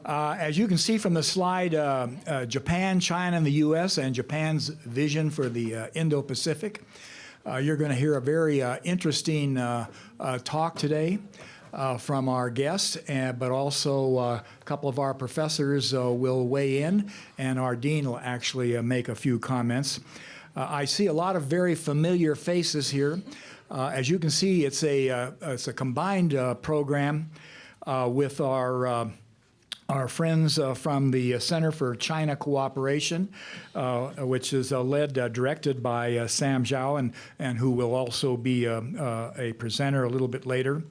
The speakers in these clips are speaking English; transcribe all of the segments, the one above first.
As you can see from the slide, Japan, China, and the U.S., and Japan's vision for the Indo-Pacific. You're going to hear a very interesting talk today from our guests, but also a couple of our professors will weigh in, and our dean will actually make a few comments. I see a lot of very familiar faces here. As you can see, it's a combined program with our friends from the Center for China Cooperation, which is directed by Sam Zhao, and who will also be a presenter a little bit later.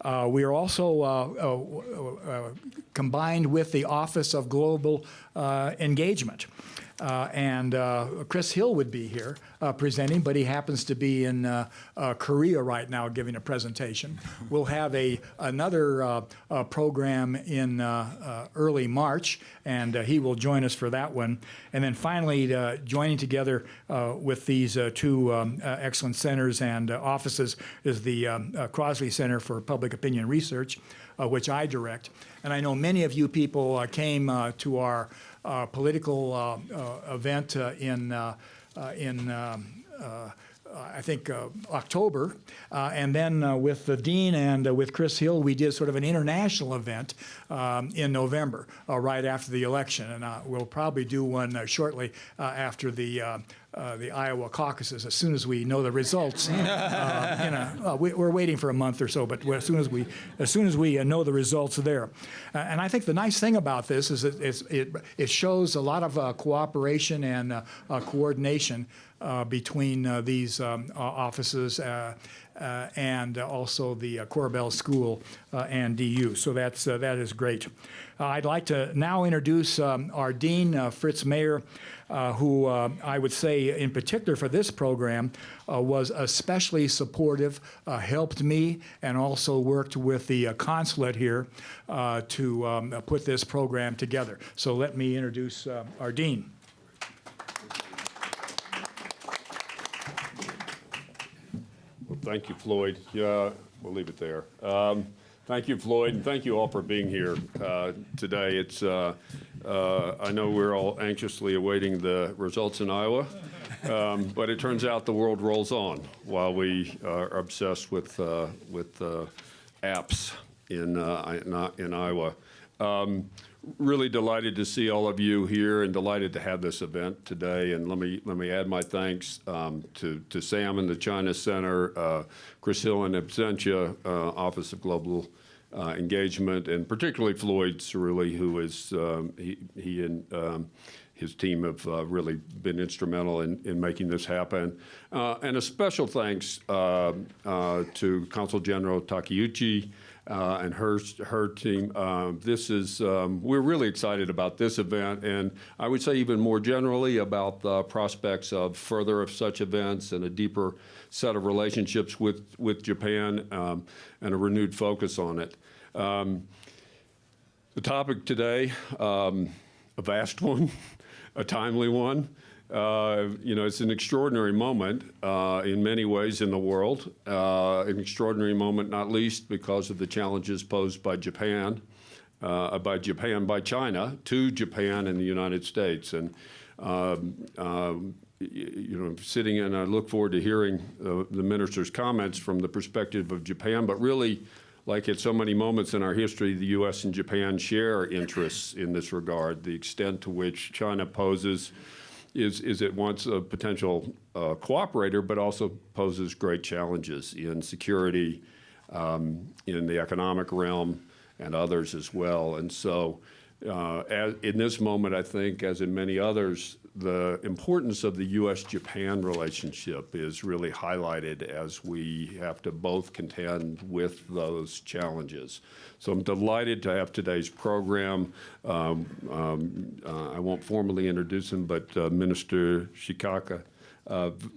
We are also combined with the Office of Global Engagement. And Chris Hill would be here presenting, but he happens to be in Korea right now giving a presentation. We'll have another program in early March, and he will join us for that one. And then finally, joining together with these two excellent centers and offices is the Crossley Center for Public Opinion Research, which I direct. And I know many of you people came to our political event in I think October, and then with the dean and with Chris Hill, we did sort of an international event in November, right after the election, and we'll probably do one shortly after the Iowa caucuses, as soon as we know the results. We're waiting for a month or so, but as soon as we know the results there. And I think the nice thing about this is that it shows a lot of cooperation and coordination between these offices and also the Korbel School and DU. So that is great. I'd like to now introduce our dean, Fritz Mayer, who I would say in particular for this program was especially supportive, helped me, and also worked with the consulate here to put this program together. So let me introduce our dean. Well, thank you, Floyd. Yeah, we'll leave it there. Thank you, Floyd, and thank you all for being here today. It's I know we're all anxiously awaiting the results in Iowa, but it turns out the world rolls on while we are obsessed with apps in Iowa. Really delighted to see all of you here, and delighted to have this event today. And let me add my thanks to Sam and the China Center, Chris Hill and Absentia, Office of Global Engagement, and particularly Floyd Ciruli, who is he and his team have really been instrumental in making this happen. And a special thanks to Consul General Takeuchi and her team. We're really excited about this event, and I would say even more generally about the prospects of further of such events and a deeper set of relationships with Japan and a renewed focus on it. The topic today, a vast one, a timely one. It's an extraordinary moment in many ways in the world, an extraordinary moment not least because of the challenges posed by China to Japan and the United States. And, sitting in, I look forward to hearing the minister's comments from the perspective of Japan, but really, like at so many moments in our history, the U.S. and Japan share interests in this regard. The extent to which China poses is at once a potential cooperator, but also poses great challenges in security, in the economic realm, and others as well. And so in this moment, I think, as in many others, the importance of the U.S.-Japan relationship is really highlighted as we have to both contend with those challenges. So I'm delighted to have today's program. I won't formally introduce him, but Minister Shikaka,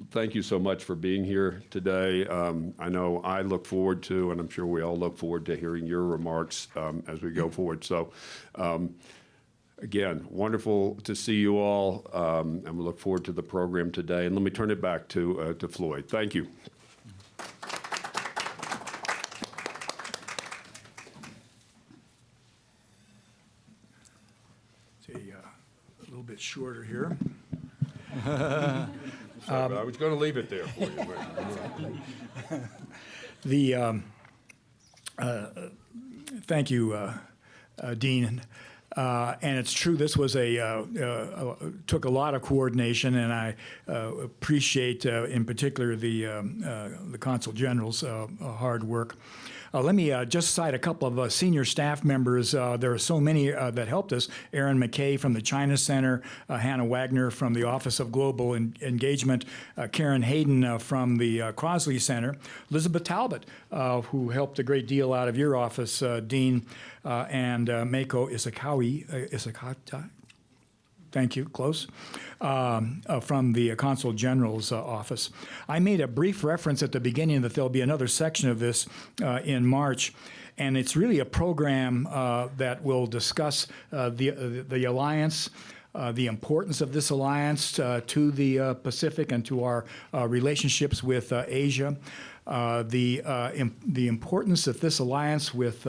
thank you so much for being here today. I know I look forward to, and I'm sure we all look forward to hearing your remarks as we go forward. So again, wonderful to see you all, and we look forward to the program today. And let me turn it back to Floyd. Thank you. bit shorter here. Sorry, but I was going to leave it there for you. Thank you, Dean. And it's true, this was took a lot of coordination, and I appreciate, in particular, the Consul General's hard work. Let me just cite a couple of senior staff members. There are so many that helped us. Aaron McKay from the China Center, Hannah Wagner from the Office of Global Engagement, Karen Hayden from the Crossley Center, Elizabeth Talbot, who helped a great deal out of your office, Dean, and Mako Isakata. Thank you, close, from the Consul General's office. I made a brief reference at the beginning that there'll be another section of this in March, and it's really a program that will discuss the alliance, the importance of this alliance to the Pacific and to our relationships with Asia. The importance that this alliance with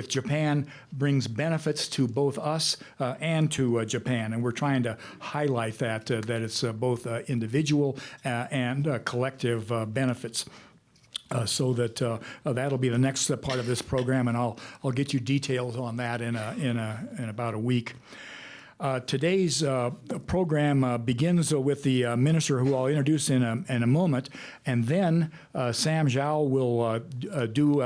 Japan brings benefits to both us and to Japan, and we're trying to highlight that it's both individual and collective benefits. So that that'll be the next part of this program, and I'll get you details on that in about a week. Today's program begins with the minister, who I'll introduce in a moment, and then Sam Zhao will do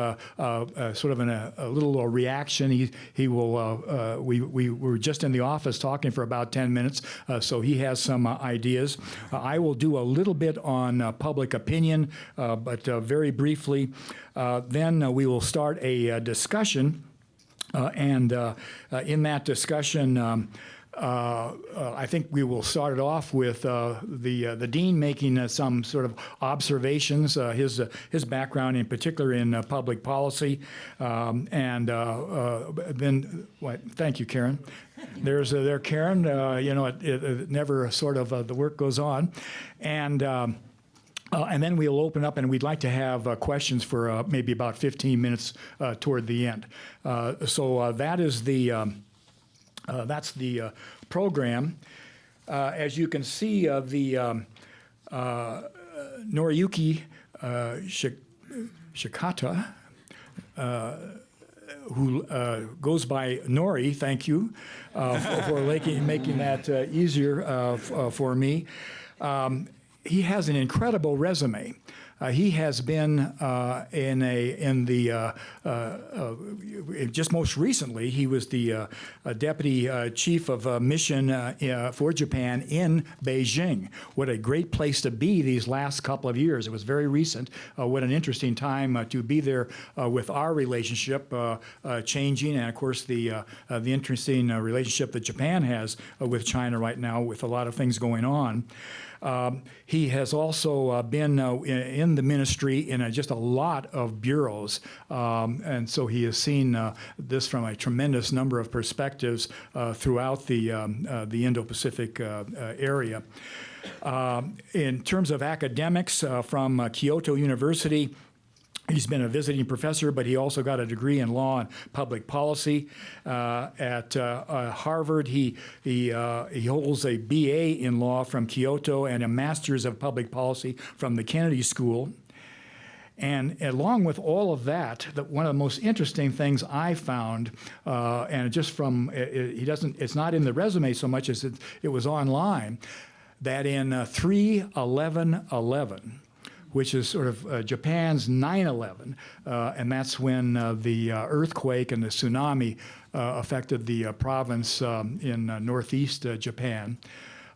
sort of a little reaction. He will. We were just in the office talking for about 10 minutes, so he has some ideas. I will do a little bit on public opinion, but very briefly. Then we will start a discussion, and in that discussion. I think we will start it off with the dean making some sort of observations, his background in particular in public policy, and then thank you, Karen. There's Karen. It never sort of the work goes on, and then we'll open up, and we'd like to have questions for maybe about 15 minutes toward the end. So that is that's the program. As you can see, the Noriyuki Shikata, who goes by Nori, thank you for making that easier for me. He has an incredible resume. He has been just most recently, he was the deputy chief of mission for Japan in Beijing. What a great place to be these last couple of years. It was very recent. What an interesting time to be there with our relationship changing, and of course the interesting relationship that Japan has with China right now, with a lot of things going on. He has also been in the ministry in just a lot of bureaus, and so he has seen this from a tremendous number of perspectives throughout the Indo-Pacific area. In terms of academics, from Kyoto University, he's been a visiting professor, but he also got a degree in law and public policy. At Harvard, he holds a BA in law from Kyoto and a master's of public policy from the Kennedy School. And along with all of that, one of the most interesting things I found, and just from it's not in the resume so much as it was online, that in 3/11/11. Which is sort of Japan's 9/11, and that's when the earthquake and the tsunami affected the province in northeast Japan.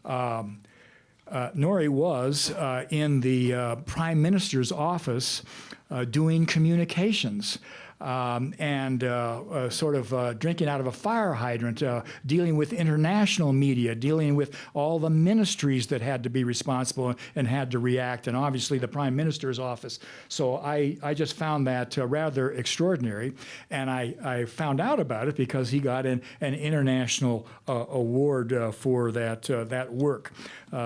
Nori was in the Prime Minister's office doing communications. And sort of drinking out of a fire hydrant, dealing with international media, dealing with all the ministries that had to be responsible and had to react, and obviously the Prime Minister's office. So I just found that rather extraordinary, and I found out about it because he got an international award for that work.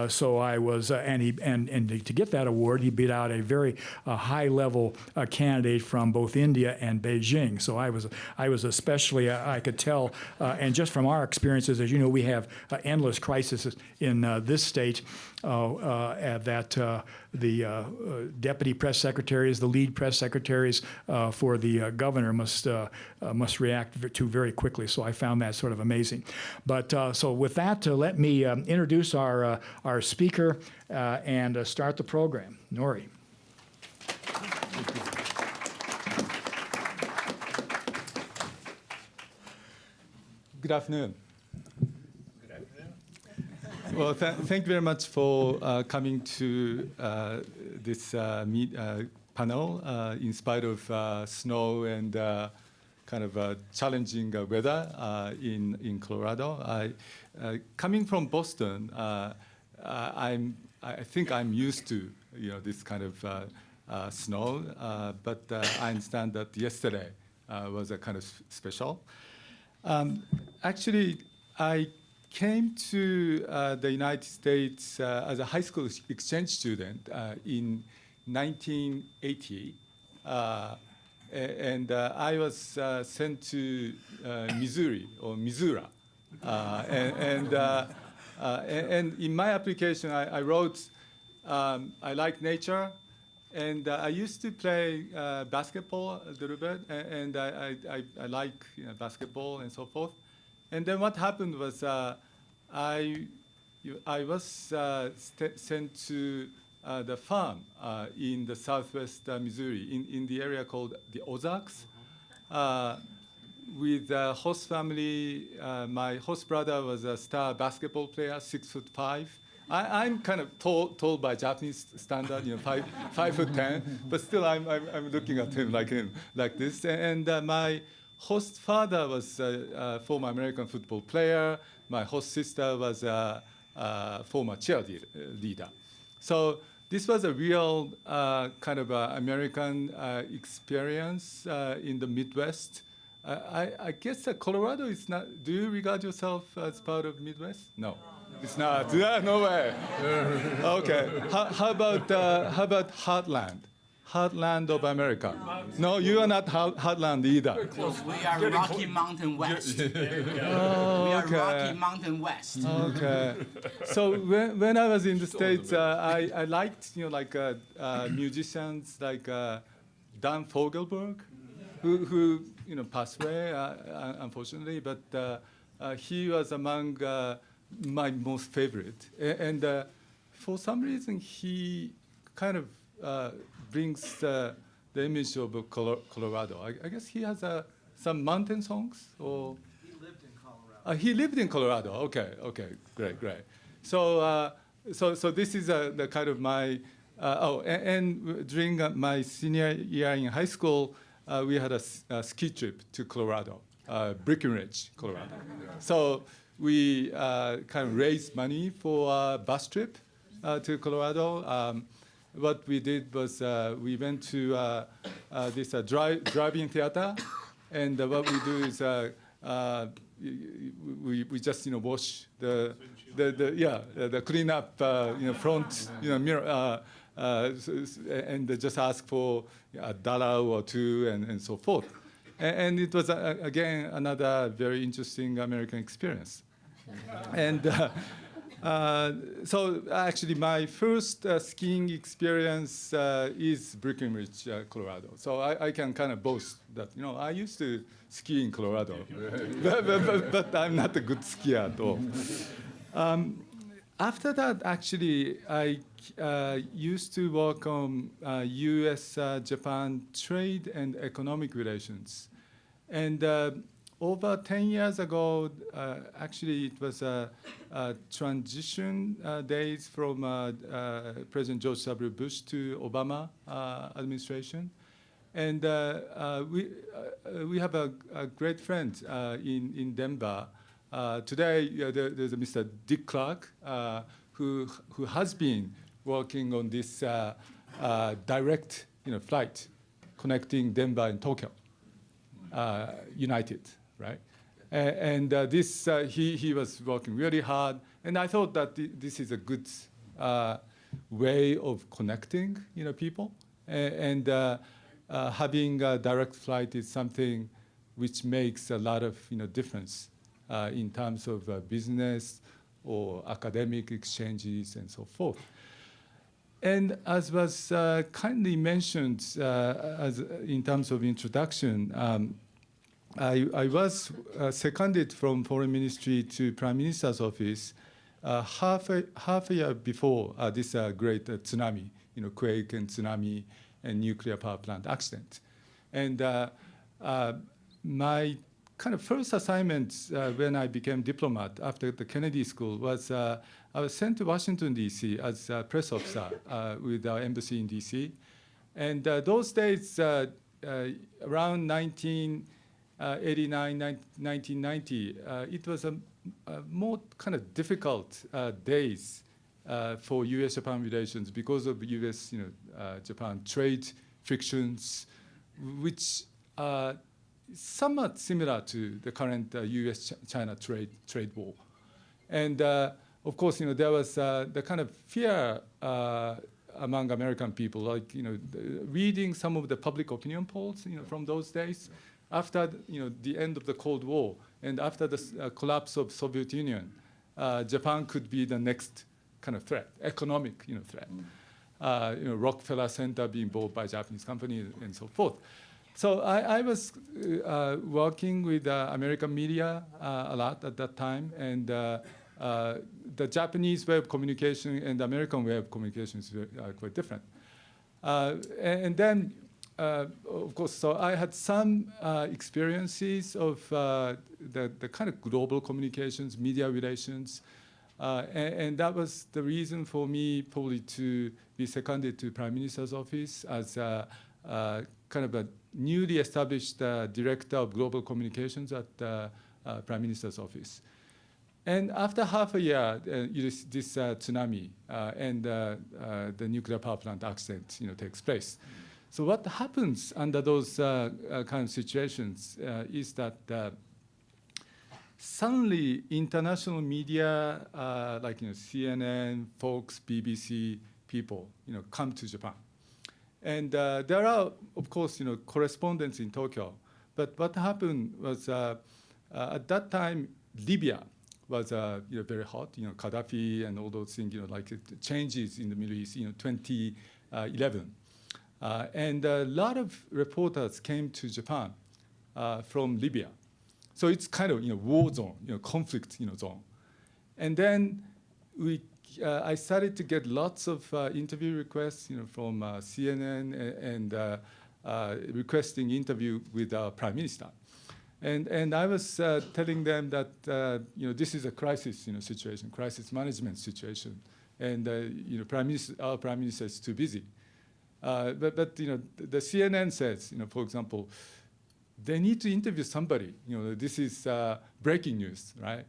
So I was, and to get that award, he beat out a very high-level candidate from both India and Beijing. So I was especially, I could tell, and just from our experiences, as you know, we have endless crises in this state, that the deputy press secretaries, the lead press secretaries for the governor must react to very quickly. So I found that sort of amazing. But so with that, let me introduce our speaker and start the program. Nori. Good afternoon. Well, thank you very much for coming to this panel in spite of snow and kind of challenging weather in Colorado. Coming from Boston, I think I'm used to this kind of snow, but I understand that yesterday was a kind of special. Actually, I came to the United States as a high school exchange student in 1980, and I was sent to Missouri or Missouri, and in my application I wrote I like nature, and I used to play basketball a little bit, and I like basketball and so forth. And then what happened was I was sent to the farm in the southwest Missouri, in the area called the Ozarks, with the host family. My host brother was a star basketball player, 6'5". I'm kind of tall by Japanese standard, 5'10", but still I'm looking at him like this. And my host father was a former American football player. My host sister was a former cheerleader. So this was a real kind of American experience in the Midwest. I guess Colorado is not. Do you regard yourself as part of Midwest? No. It's not. No way. Okay. How about Heartland? Heartland of America. No, you are not Heartland either. We are Rocky Mountain West. Oh, We are okay. Rocky Mountain West. Okay. So when I was in the States, I liked musicians like Dan Fogelberg, who passed away unfortunately, but he was among my most favorite, and for some reason he kind of brings the image of Colorado. I guess he has some mountain songs, or He lived in Colorado. he lived in Colorado. Okay, great. So this is the kind of my and during my senior year in high school, we had a ski trip to Colorado, Breckenridge, Colorado. So we kind of raised money for a bus trip to Colorado. What we did was we went to this drive-in theater, and what we do is we just wash the clean up front mirror, and just ask for $1 or $2 and so forth. And it was again another very interesting American experience. And so actually my first skiing experience is Breckenridge, Colorado. So I can kind of boast that I used to ski in Colorado, but I'm not a good skier at all. After that, actually, I used to work on U.S.-Japan trade and economic relations. And over 10 years ago, actually, it was a transition days from President George W. Bush to Obama administration. And we have a great friend in Denver. Today, there's a Mr. Dick Clark, who has been working on this direct flight connecting Denver and Tokyo, United, right? And this he was working really hard, and I thought that this is a good way of connecting people. And having a direct flight is something which makes a lot of difference in terms of business or academic exchanges and so forth. And as was kindly mentioned as in terms of introduction, I was seconded from Foreign Ministry to Prime Minister's office half a year before this great tsunami, quake and tsunami and nuclear power plant accident. And my kind of first assignment when I became diplomat after the Kennedy School was I was sent to Washington, D.C. as a press officer with our embassy in D.C. And those days, around 1989, 1990, it was a more kind of difficult days for U.S.-Japan relations because of U.S. Japan trade frictions, which are somewhat similar to the current U.S.-China trade war. And of course, there was the kind of fear among American people, like reading some of the public opinion polls, from those days. After the end of the Cold War and after the collapse of Soviet Union, Japan could be the next kind of threat, economic threat. Rockefeller Center being bought by Japanese companies and so forth. So I was working with American media a lot at that time, and the Japanese way of communication and the American way of communication is quite different. And then, of course, so I had some experiences of the kind of global communications, media relations, and that was the reason for me probably to be seconded to Prime Minister's office as kind of a newly established director of global communications at Prime Minister's office. And after half a year, this tsunami and the nuclear power plant accident takes place. So what happens under those kind of situations is that suddenly international media like CNN, Fox, BBC people come to Japan, and there are of course correspondents in Tokyo. But what happened was at that time Libya was very hot, Gaddafi and all those things, like changes in the Middle East, 2011. And a lot of reporters came to Japan from Libya. So it's kind of war zone, conflict zone. And then I started to get lots of interview requests from CNN and requesting interview with our Prime Minister. And I was telling them that this is a crisis situation, crisis management situation, and our Prime Minister is too busy. But the CNN says, for example, they need to interview somebody. This is breaking news, right?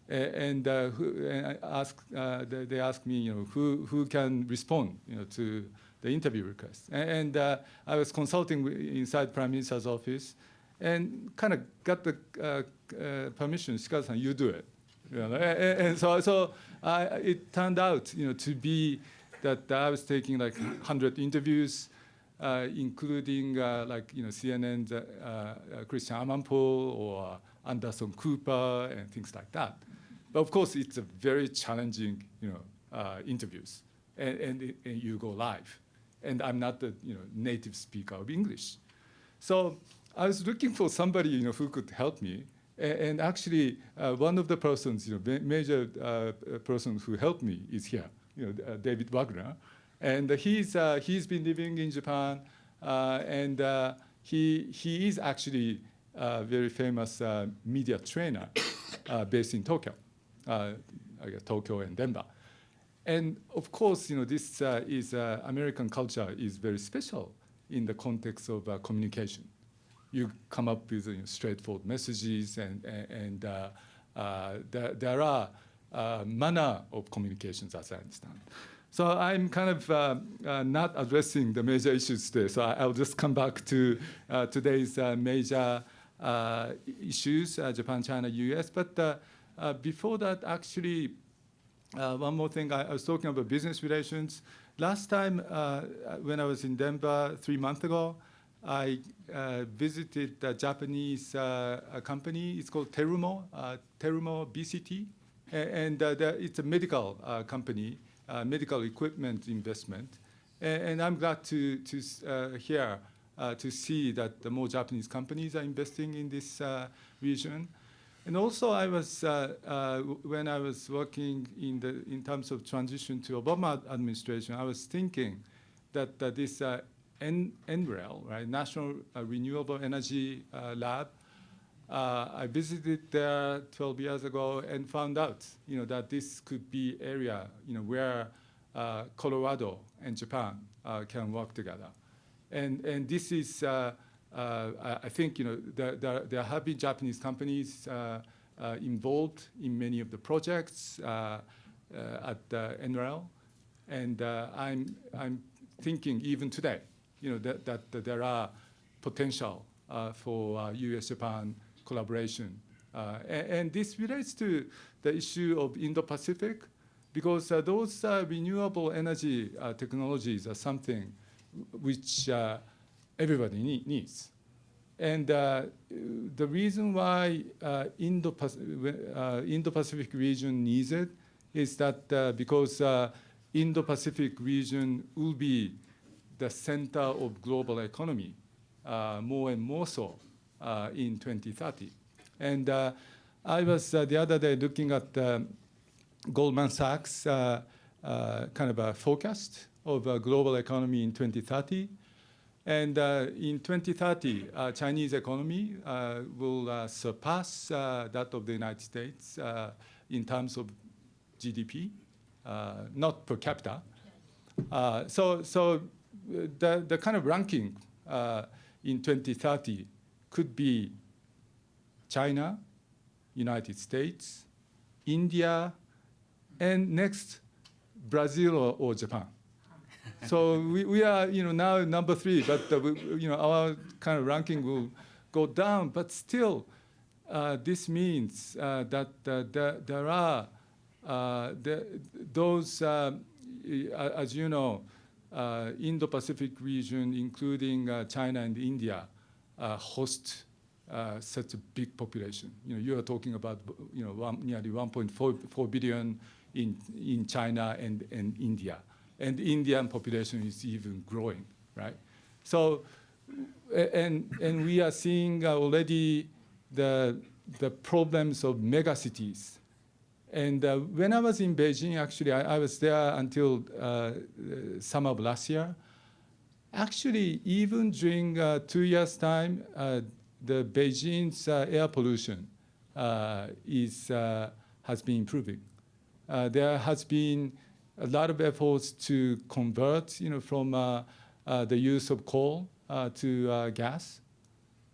And they asked me, who can respond, to the interview request. And I was consulting inside Prime Minister's office, and kind of got the permission. Shikada-san, you do it. And so it turned out, to be that I was taking like 100 interviews, including CNN's Christian Amanpour or Anderson Cooper and things like that. But of course, it's a very challenging, interviews, and you go live. And I'm not the native speaker of English, so I was looking for somebody who could help me. And actually, one of the persons, major person who helped me is here, David Wagner, and he's been living in Japan, and he is actually a very famous media trainer based in Tokyo, I guess Tokyo and Denver. And of course, this is American culture is very special in the context of communication. You come up with straightforward messages, and there are manner of communications, as I understand. So I'm kind of not addressing the major issues today. So I'll just come back to today's major issues, Japan, China, U.S. But before that, actually, one more thing. I was talking about business relations. Last time when I was in Denver 3 months ago, I visited a Japanese company. It's called Terumo BCT, and it's a medical company, medical equipment investment. And I'm glad to hear to see that the more Japanese companies are investing in this region. And also, I was when I was working in terms of transition to Obama administration, I was thinking that this NREL, right, National Renewable Energy Lab, I visited there 12 years ago and found out, that this could be area, where Colorado and Japan can work together. And this is, I think, there have been Japanese companies involved in many of the projects at NREL, and I'm thinking even today, that there are potential for U.S.-Japan collaboration, and this relates to the issue of Indo-Pacific, because those renewable energy technologies are something which everybody needs. And the reason why Indo-Pacific region needs it is that because Indo-Pacific region will be the center of global economy, more and more so in 2030. And I was the other day looking at Goldman Sachs kind of a forecast of global economy in 2030. And in 2030, Chinese economy will surpass that of the United States in terms of GDP, not per capita. So the kind of ranking in 2030 could be China, United States, India, and next, Brazil or Japan. So we are, now number 3, but our kind of ranking will go down. But still, this means that there are those, as you know, Indo-Pacific region, including China and India, host such a big population. You are talking about nearly 1.4 billion in China and India. And the Indian population is even growing, right? So, and we are seeing already the problems of megacities. And when I was in Beijing, actually, I was there until summer of last year. Actually, even during 2 years' time, the Beijing's air pollution has been improving. There has been a lot of efforts to convert, from the use of coal to gas.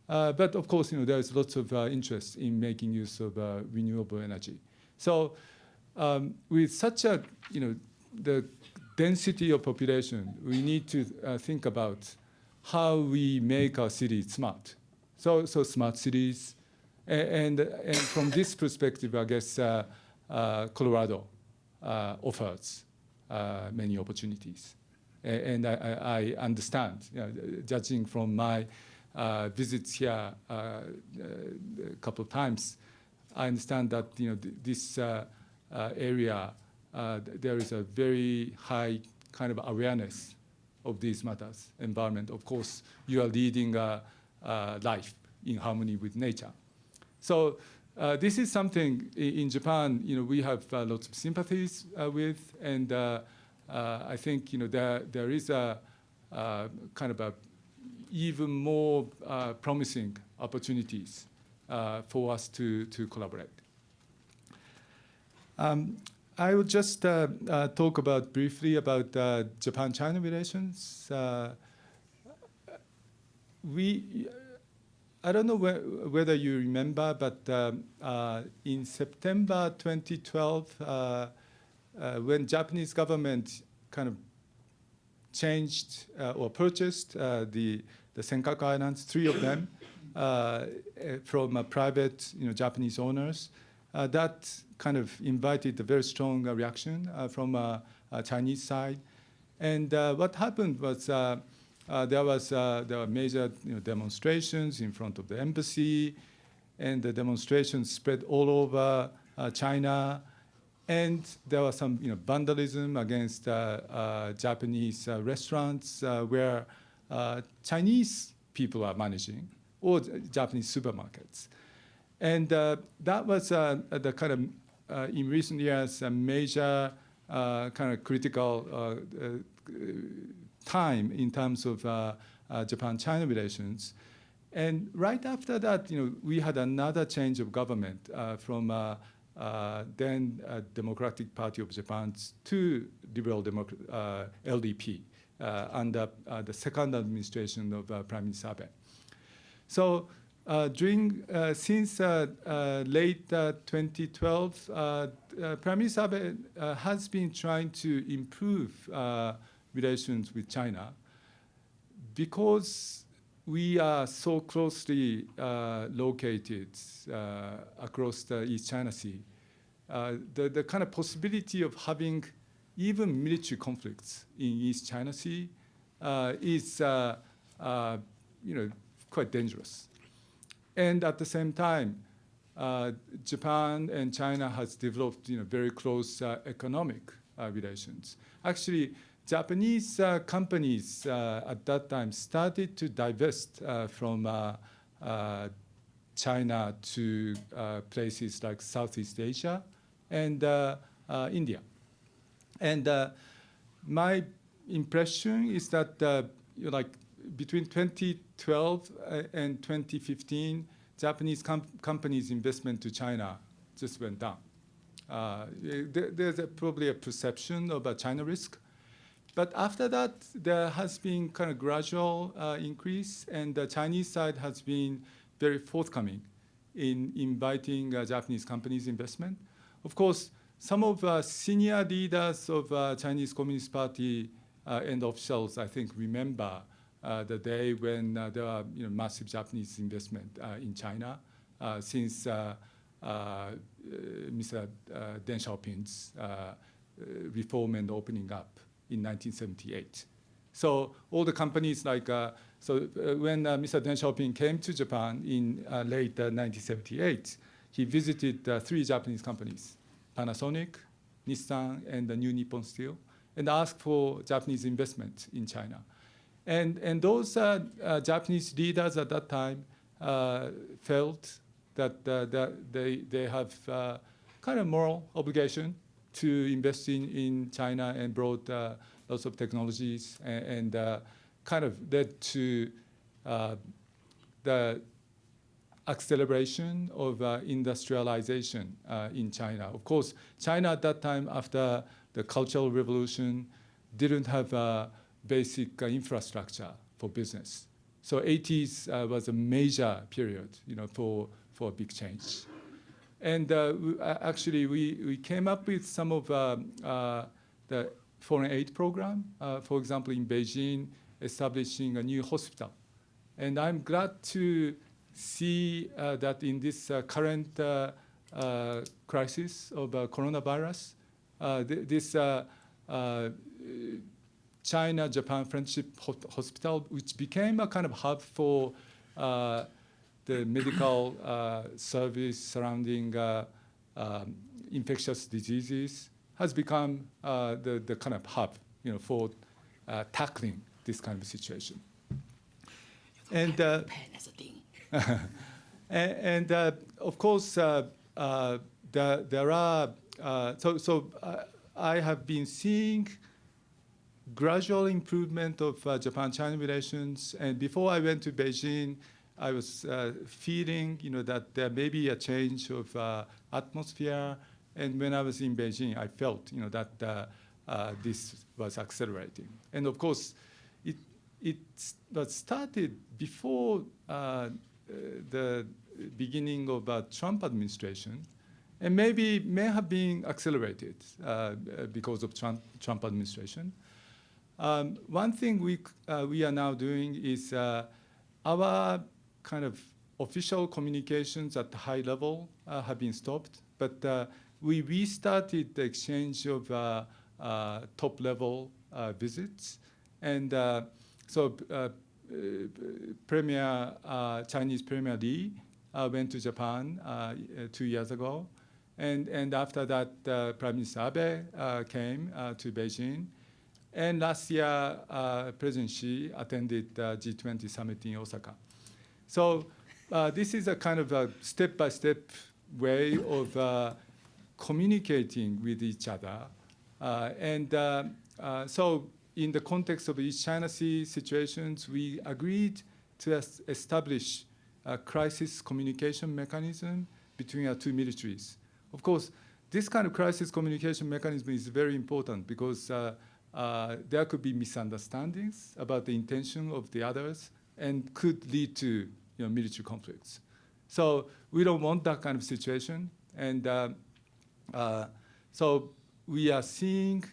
But of course, there's lots of interest in making use of renewable energy. So with such a, the density of population, we need to think about how we make our cities smart. So smart cities, and from this perspective, I guess Colorado offers many opportunities. And I understand, judging from my visits here a couple of times, I understand that this area, there is a very high kind of awareness of these matters, environment. Of course, you are leading life in harmony with nature. So this is something in Japan, we have lots of sympathies with, and I think there is a kind of a even more promising opportunities for us to collaborate. I will just talk briefly about Japan-China relations. I don't know whether you remember, but in September 2012, when Japanese government kind of changed or purchased the Senkaku Islands, 3 of them, from private Japanese owners, that kind of invited a very strong reaction from Chinese side. And what happened was there were major demonstrations in front of the embassy, and the demonstrations spread all over China. And there was some vandalism against Japanese restaurants where Chinese people are managing, or Japanese supermarkets. And that was the kind of, in recent years, a major kind of critical time in terms of Japan-China relations. And right after that, we had another change of government from then Democratic Party of Japan to Liberal LDP under the second administration of Prime Minister Abe. So since late 2012, Prime Minister Abe has been trying to improve relations with China because we are so closely located across the East China Sea. The kind of possibility of having even military conflicts in East China Sea is quite dangerous. And at the same time, Japan and China has developed very close economic relations. Actually, Japanese companies at that time started to divest from China to places like Southeast Asia and India. And my impression is that between 2012 and 2015, Japanese companies' investment to China just went down. There's probably a perception of a China risk. But after that, there has been kind of gradual increase, and the Chinese side has been very forthcoming in inviting Japanese companies' investment. Of course, some of senior leaders of Chinese Communist Party and officials, I think, remember the day when there were massive Japanese investment in China since Mr. Deng Xiaoping's reform and opening up in 1978. So all the companies when Mr. Deng Xiaoping came to Japan in late 1978, he visited 3 Japanese companies, Panasonic, Nissan, and the New Nippon Steel, and asked for Japanese investment in China. And those Japanese leaders at that time felt that they have kind of moral obligation to invest in China and brought lots of technologies and kind of led to the acceleration of industrialization in China. Of course, China at that time, after the Cultural Revolution, didn't have a basic infrastructure for business. So 80s was a major period, for a big change. And actually, we came up with some of the foreign aid program, for example, in Beijing, establishing a new hospital. And I'm glad to see that in this current crisis of coronavirus, this China-Japan Friendship Hospital, which became a kind of hub for the medical service surrounding infectious diseases, has become the kind of hub, for tackling this kind of situation. And and of course, there are I have been seeing gradual improvement of Japan-China relations. And before I went to Beijing, I was feeling, that there may be a change of atmosphere. And when I was in Beijing, I felt, that this was accelerating. And of course, it was started before the beginning of Trump administration, and may have been accelerated because of Trump administration. One thing we are now doing is our kind of official communications at the high level have been stopped, but we restarted the exchange of top-level visits, and Chinese Premier Li went to Japan 2 years ago. And after that, Prime Minister Abe came to Beijing. And last year, President Xi attended the G20 summit in Osaka. So this is a kind of a step-by-step way of communicating with each other. So in the context of East China Sea situations, we agreed to establish a crisis communication mechanism between our two militaries. Of course, this kind of crisis communication mechanism is very important because there could be misunderstandings about the intention of the others and could lead to military conflicts. So we don't want that kind of situation. And so we are seeing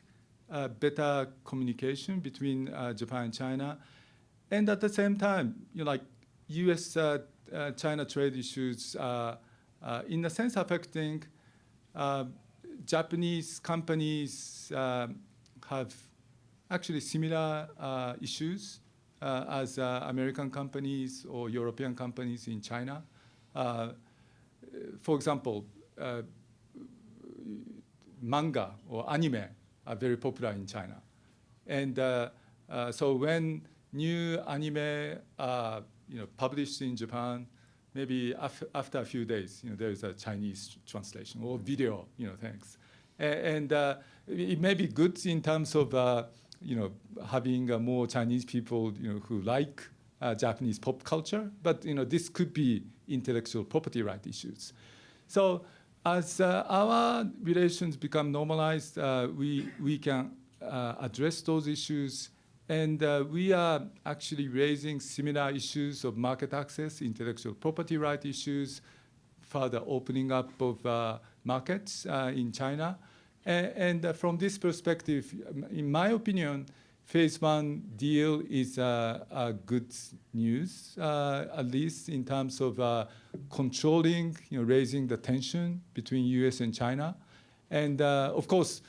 better communication between Japan and China. And at the same time, like U.S.-China trade issues in a sense affecting Japanese companies have actually similar issues as American companies or European companies in China. For example, manga or anime are very popular in China. And so when new anime are published in Japan, maybe after a few days, there is a Chinese translation or video, things. And it may be good in terms of, having more Chinese people, who like Japanese pop culture, but, this could be intellectual property right issues. So as our relations become normalized, we can address those issues. And we are actually raising similar issues of market access, intellectual property right issues, further opening up of markets in China. And from this perspective, in my opinion, Phase 1 deal is a good news, at least in terms of controlling, raising the tension between U.S. and China. And of course,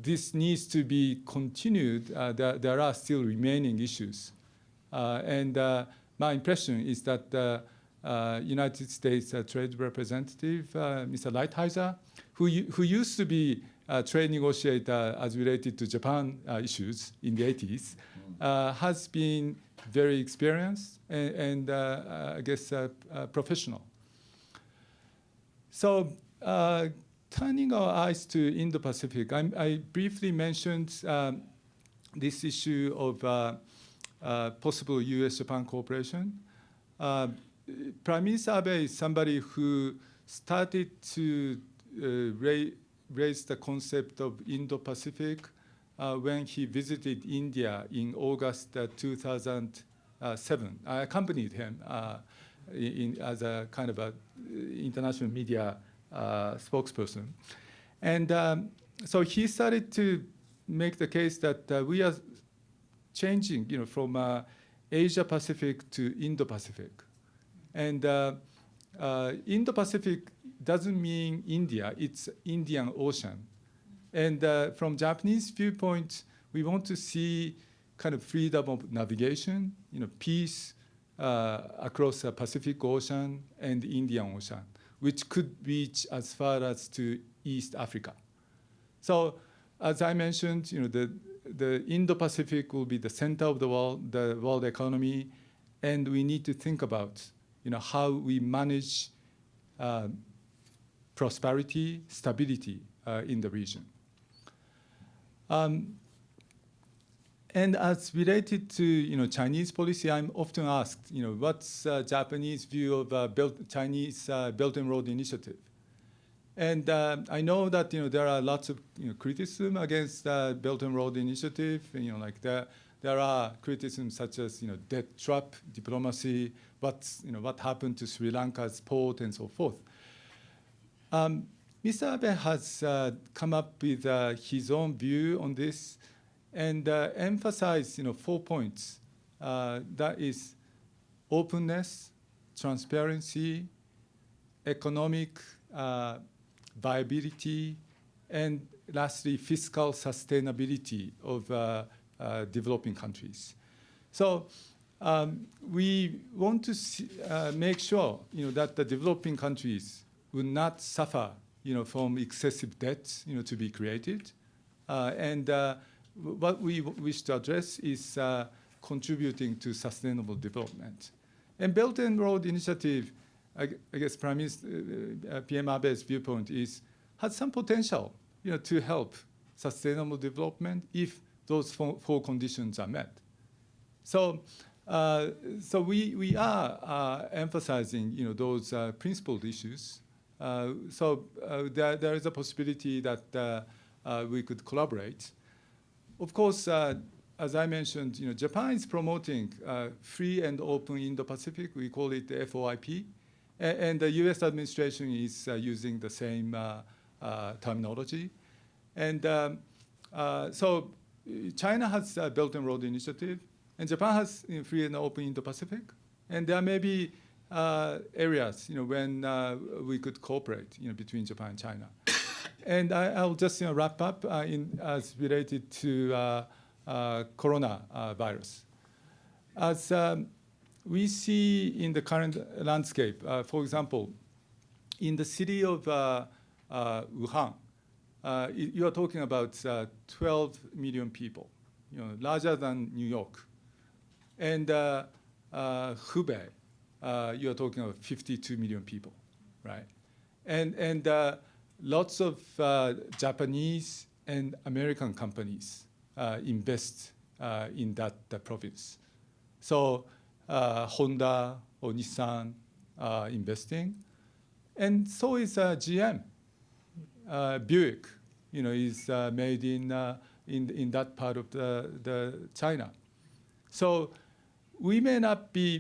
this needs to be continued. There are still remaining issues. And my impression is that the United States Trade Representative, Mr. Lighthizer, who used to be a trade negotiator as related to Japan issues in the 80s, has been very experienced and I guess professional. So turning our eyes to Indo-Pacific, I briefly mentioned this issue of possible U.S.-Japan cooperation. Prime Minister Abe is somebody who started to raise the concept of Indo-Pacific when he visited India in August 2007. I accompanied him as a kind of a international media spokesperson. And so he started to make the case that we are changing, from Asia-Pacific to Indo-Pacific. And Indo-Pacific doesn't mean India, it's Indian Ocean. And from Japanese viewpoint, we want to see kind of freedom of navigation, peace across the Pacific Ocean and the Indian Ocean, which could reach as far as to East Africa. So as I mentioned, the Indo-Pacific will be the center of the world economy, and we need to think about, how we manage prosperity, stability in the region. And as related to Chinese policy, I'm often asked, what's Japanese view of Chinese Belt and Road Initiative? And I know that there are lots of criticism against Belt and Road Initiative. Like there are criticisms such as debt trap diplomacy, what happened to Sri Lanka's port, and so forth. Mr. Abe has come up with his own view on this and emphasized 4 points. That is openness, transparency, economic viability, and lastly, fiscal sustainability of developing countries. So we want to make sure, that the developing countries will not suffer, from excessive debts, to be created. And what we wish to address is contributing to sustainable development. And Belt and Road Initiative, I guess Prime Minister PM Abe's viewpoint has some potential, to help sustainable development if those four conditions are met. So we are emphasizing, those principled issues. There is a possibility that we could collaborate. Of course, as I mentioned, Japan is promoting free and open Indo-Pacific. We call it the FOIP. And the U.S. administration is using the same terminology. And so China has a Belt and Road Initiative, and Japan has free and open Indo-Pacific. And there may be areas, when we could cooperate, between Japan and China. And I'll just wrap up as related to coronavirus. As we see in the current landscape, for example, in the city of Wuhan, you are talking about 12 million people, larger than New York. And Hubei, you are talking about 52 million people, right? And lots of Japanese and American companies invest in that province. So Honda or Nissan are investing, and so is GM. Buick, is made in that part of the China. So we may not be,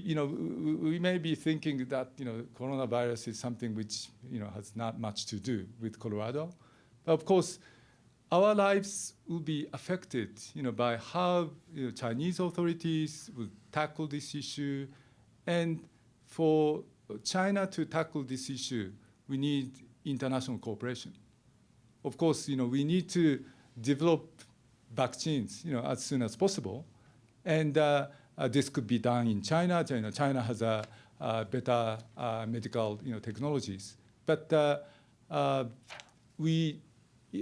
we may be thinking that coronavirus is something which has not much to do with Colorado, but of course our lives will be affected, by how Chinese authorities will tackle this issue, and for China to tackle this issue, we need international cooperation. Of course, we need to develop vaccines, as soon as possible, and this could be done in China. China has better medical, technologies. But the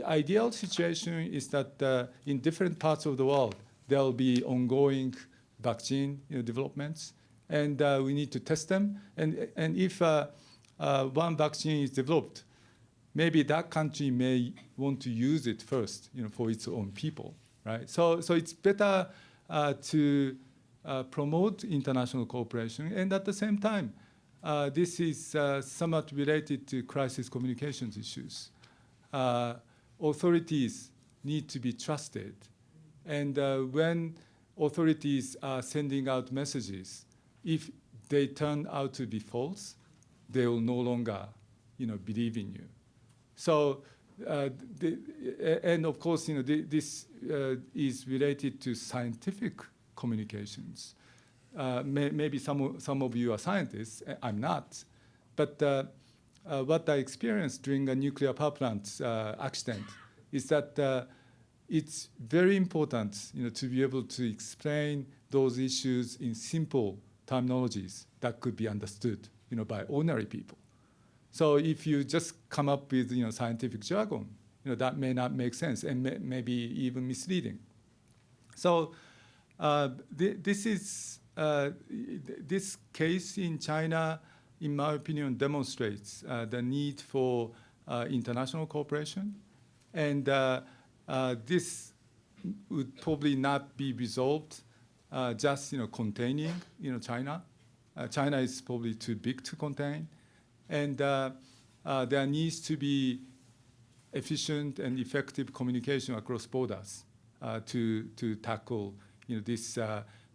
ideal situation is that in different parts of the world, there will be ongoing vaccine developments, and we need to test them. And if one vaccine is developed, maybe that country may want to use it first, for its own people, right? So it's better to promote international cooperation, and at the same time, this is somewhat related to crisis communications issues. Authorities need to be trusted, and when authorities are sending out messages, if they turn out to be false, they will no longer, believe in you. So, and of course, this is related to scientific communications. Maybe some of you are scientists. I'm not, but what I experienced during a nuclear power plant accident is that it's very important, to be able to explain those issues in simple terminologies that could be understood, by ordinary people. So if you just come up with, scientific jargon, that may not make sense and may be even misleading. So this case in China, in my opinion, demonstrates the need for international cooperation, and this would probably not be resolved just containing China. China is probably too big to contain, and there needs to be efficient and effective communication across borders to tackle this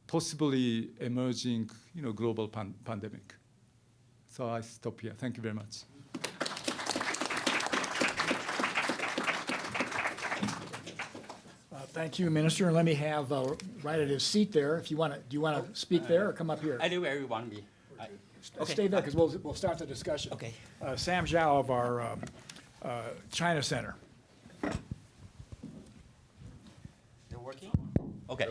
possibly emerging global pandemic. So I stop here. Thank you very much. Thank you, Minister. And let me have right at his seat there. If you want to, do you want to speak there or come up here? Anywhere you want me. Stay there because we'll start the discussion. Okay. Sam Zhao of our China Center. They're working? Okay.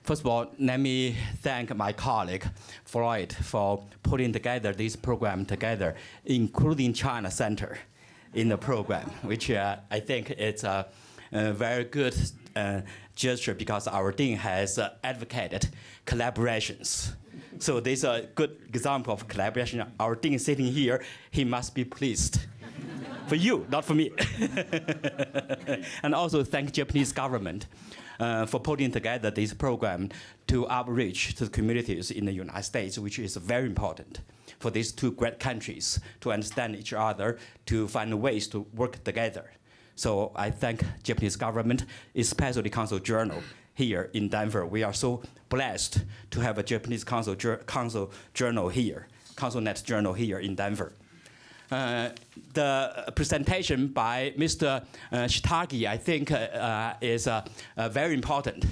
First of all, let me thank my colleague, Floyd, for putting together this program together, including China Center in the program, which I think it's a very good gesture because our dean has advocated collaborations. So this is a good example of collaboration. Our dean sitting here, he must be pleased. For you, not for me. And also thank Japanese government for putting together this program to outreach to the communities in the United States, which is very important for these two great countries to understand each other, to find ways to work together. So I thank Japanese government, especially Council Journal here in Denver. We are so blessed to have a Japanese Council Journal here, CouncilNet Journal here in Denver. The presentation by Mr. Shitagi, I think, is very important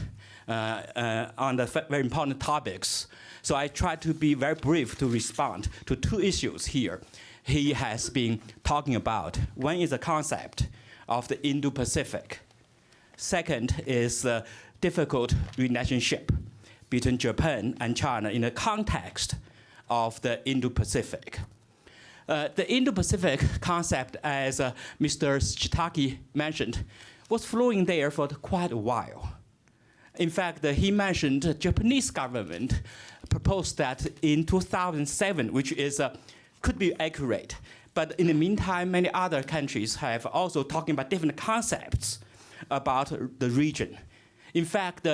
on the very important topics. So I try to be very brief to respond to two issues here he has been talking about. One is the concept of the Indo-Pacific. Second is the difficult relationship between Japan and China in the context of the Indo-Pacific. The Indo-Pacific concept, as Mr. Shitaki mentioned, was flowing there for quite a while. In fact, he mentioned the Japanese government proposed that in 2007, which is could be accurate. But in the meantime, many other countries have also talking about different concepts about the region. In fact,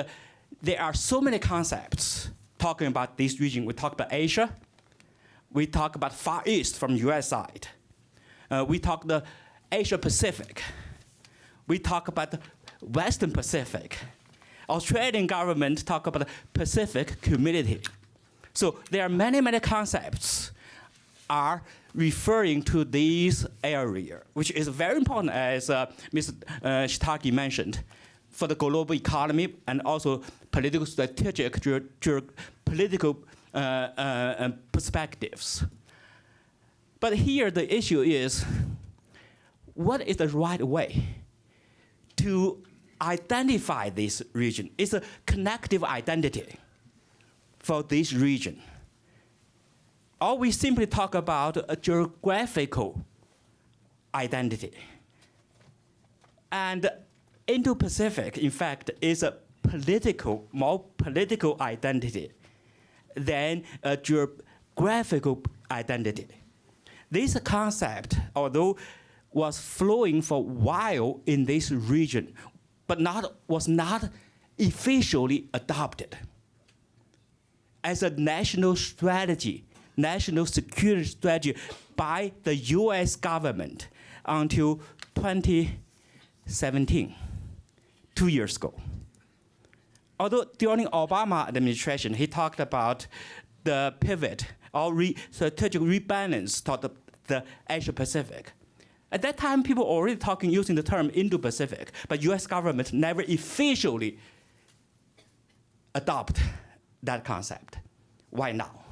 there are so many concepts talking about this region. We talk about Asia. We talk about Far East from U.S. side. We talk the Asia Pacific. We talk about the Western Pacific. Australian government talk about the Pacific community. So there are many, many concepts are referring to this area, which is very important, as Mr. Shitaki mentioned, for the global economy and also political strategic, political perspectives. But here the issue is, what is the right way to identify this region? It's a connective identity for this region. Or we simply talk about a geographical identity. And Indo-Pacific, in fact, is a more political identity than a geographical identity. This concept, although was flowing for a while in this region, but was not officially adopted as a national strategy, national security strategy by the U.S. government until 2017, 2 years ago. Although during Obama administration, he talked about the pivot or strategic rebalance toward the Asia Pacific. At that time, people were already talking using the term Indo-Pacific, but U.S. government never officially adopt that concept. Why now?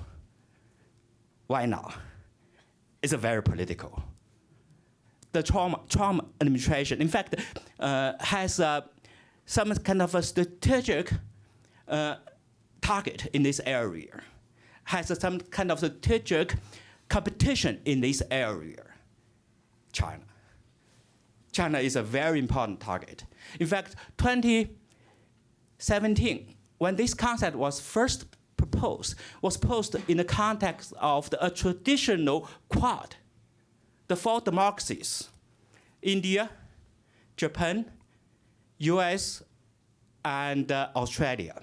Why now? It's very political. The Trump administration, in fact, has some kind of a strategic target in this area, has some kind of strategic competition in this area. China. China is a very important target. In fact, 2017, when this concept was first proposed, was posed in the context of a traditional Quad, the four democracies, India, Japan, U.S., and Australia.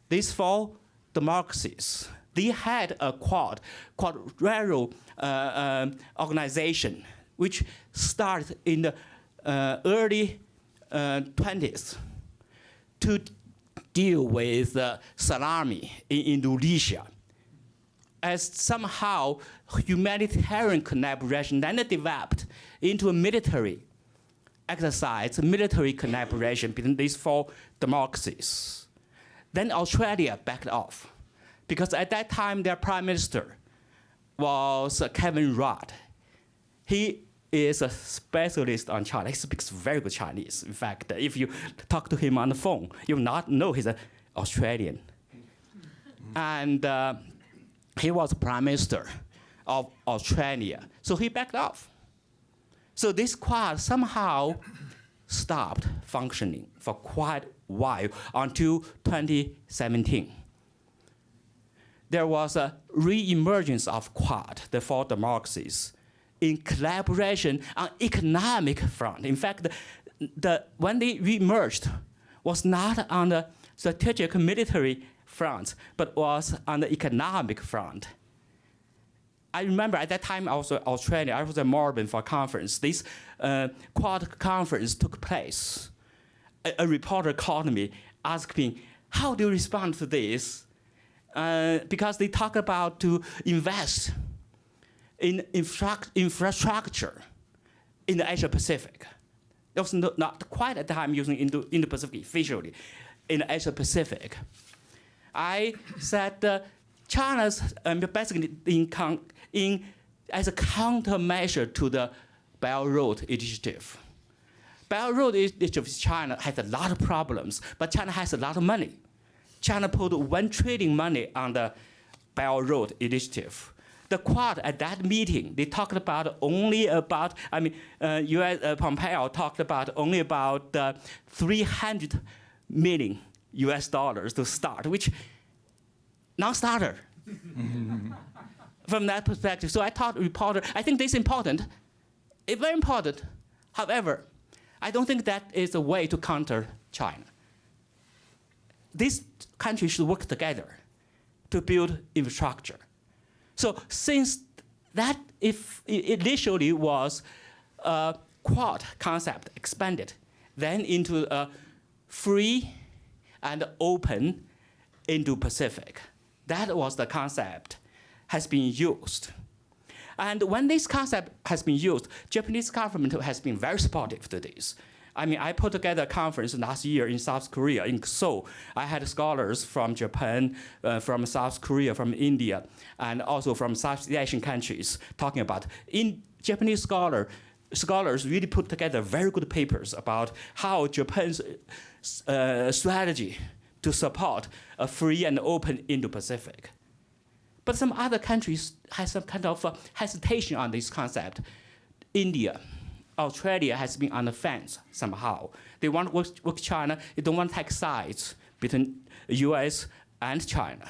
These four democracies, they had a quadrilateral organization, which started in the early 20s to deal with tsunami in Indonesia. As somehow humanitarian collaboration then developed into a military exercise, military collaboration between these four democracies. Then Australia backed off, because at that time their prime minister was Kevin Rudd. He is a specialist on China. He speaks very good Chinese. In fact, if you talk to him on the phone, you will not know he's an Australian. And he was Prime Minister of Australia. So he backed off. So this Quad somehow stopped functioning for quite a while until 2017. There was a re-emergence of Quad, the four democracies, in collaboration on economic front. In fact, when they re-emerged was not on the strategic military front, but was on the economic front. I remember at that time I was in Australia. I was in Melbourne for a conference. This Quad conference took place. A reporter called me asking, how do you respond to this? Because they talk about to invest in infrastructure in the Asia Pacific. It was not quite at the time using Indo-Pacific officially in the Asia Pacific. I said China's basically as a countermeasure to the Belt Road Initiative. Belt Road Initiative in China has a lot of problems, but China has a lot of money. China put 1 trillion money on the Belt Road Initiative. The Quad at that meeting, they talked about U.S. Pompeo talked about only about $300 million to start, which non-starter from that perspective. So I told the reporter, I think this is important. It's very important. However, I don't think that is a way to counter China. These countries should work together to build infrastructure. So since that if initially was a Quad concept expanded, then into a free and open Indo-Pacific. That was the concept has been used. And when this concept has been used, Japanese government has been very supportive to this. I put together a conference last year in South Korea, in Seoul. I had scholars from Japan, from South Korea, from India, and also from South Asian countries talking about. Japanese scholars really put together very good papers about how Japan's strategy to support a free and open Indo-Pacific. But some other countries have some kind of hesitation on this concept. India, Australia has been on the fence somehow. They want to work with China. They don't want to take sides between the U.S. and China.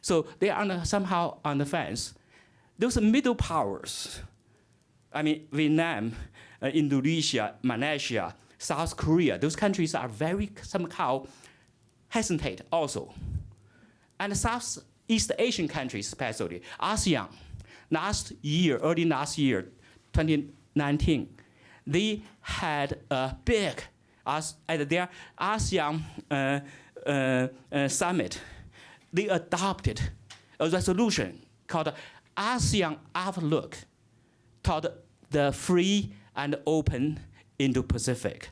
So they are somehow on the fence. Those middle powers, Vietnam, Indonesia, Malaysia, South Korea, those countries are very somehow hesitate also. And Southeast Asian countries, especially ASEAN, early last year, 2019, they had a big, at their ASEAN summit, they adopted a resolution called ASEAN Outlook, called the Free and Open Indo-Pacific,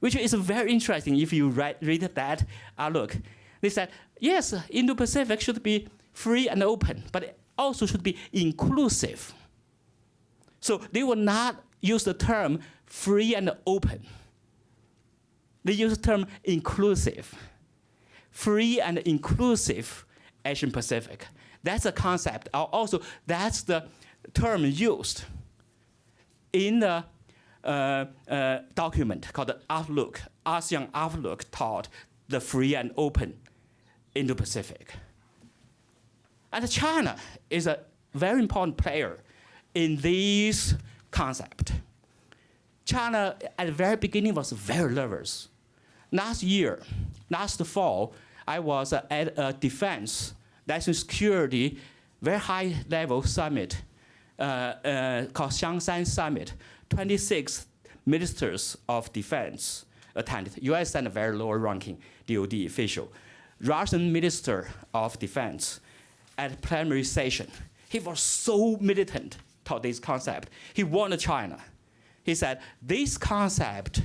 which is very interesting if you read that outlook. They said, yes, Indo-Pacific should be free and open, but it also should be inclusive. So they will not use the term free and open. They use the term inclusive. Free and inclusive Asian Pacific. That's a concept. Also, that's the term used in the document called the Outlook, ASEAN Outlook, taught the free and open Indo-Pacific. And China is a very important player in this concept. China at the very beginning was very nervous. Last fall, I was at a defense, national security, very high level summit called Xiangshan Summit. 26 ministers of defense attended. U.S. sent a very low-ranking DoD official. Russian minister of defense at plenary session. He was so militant toward this concept. He warned China. He said, this concept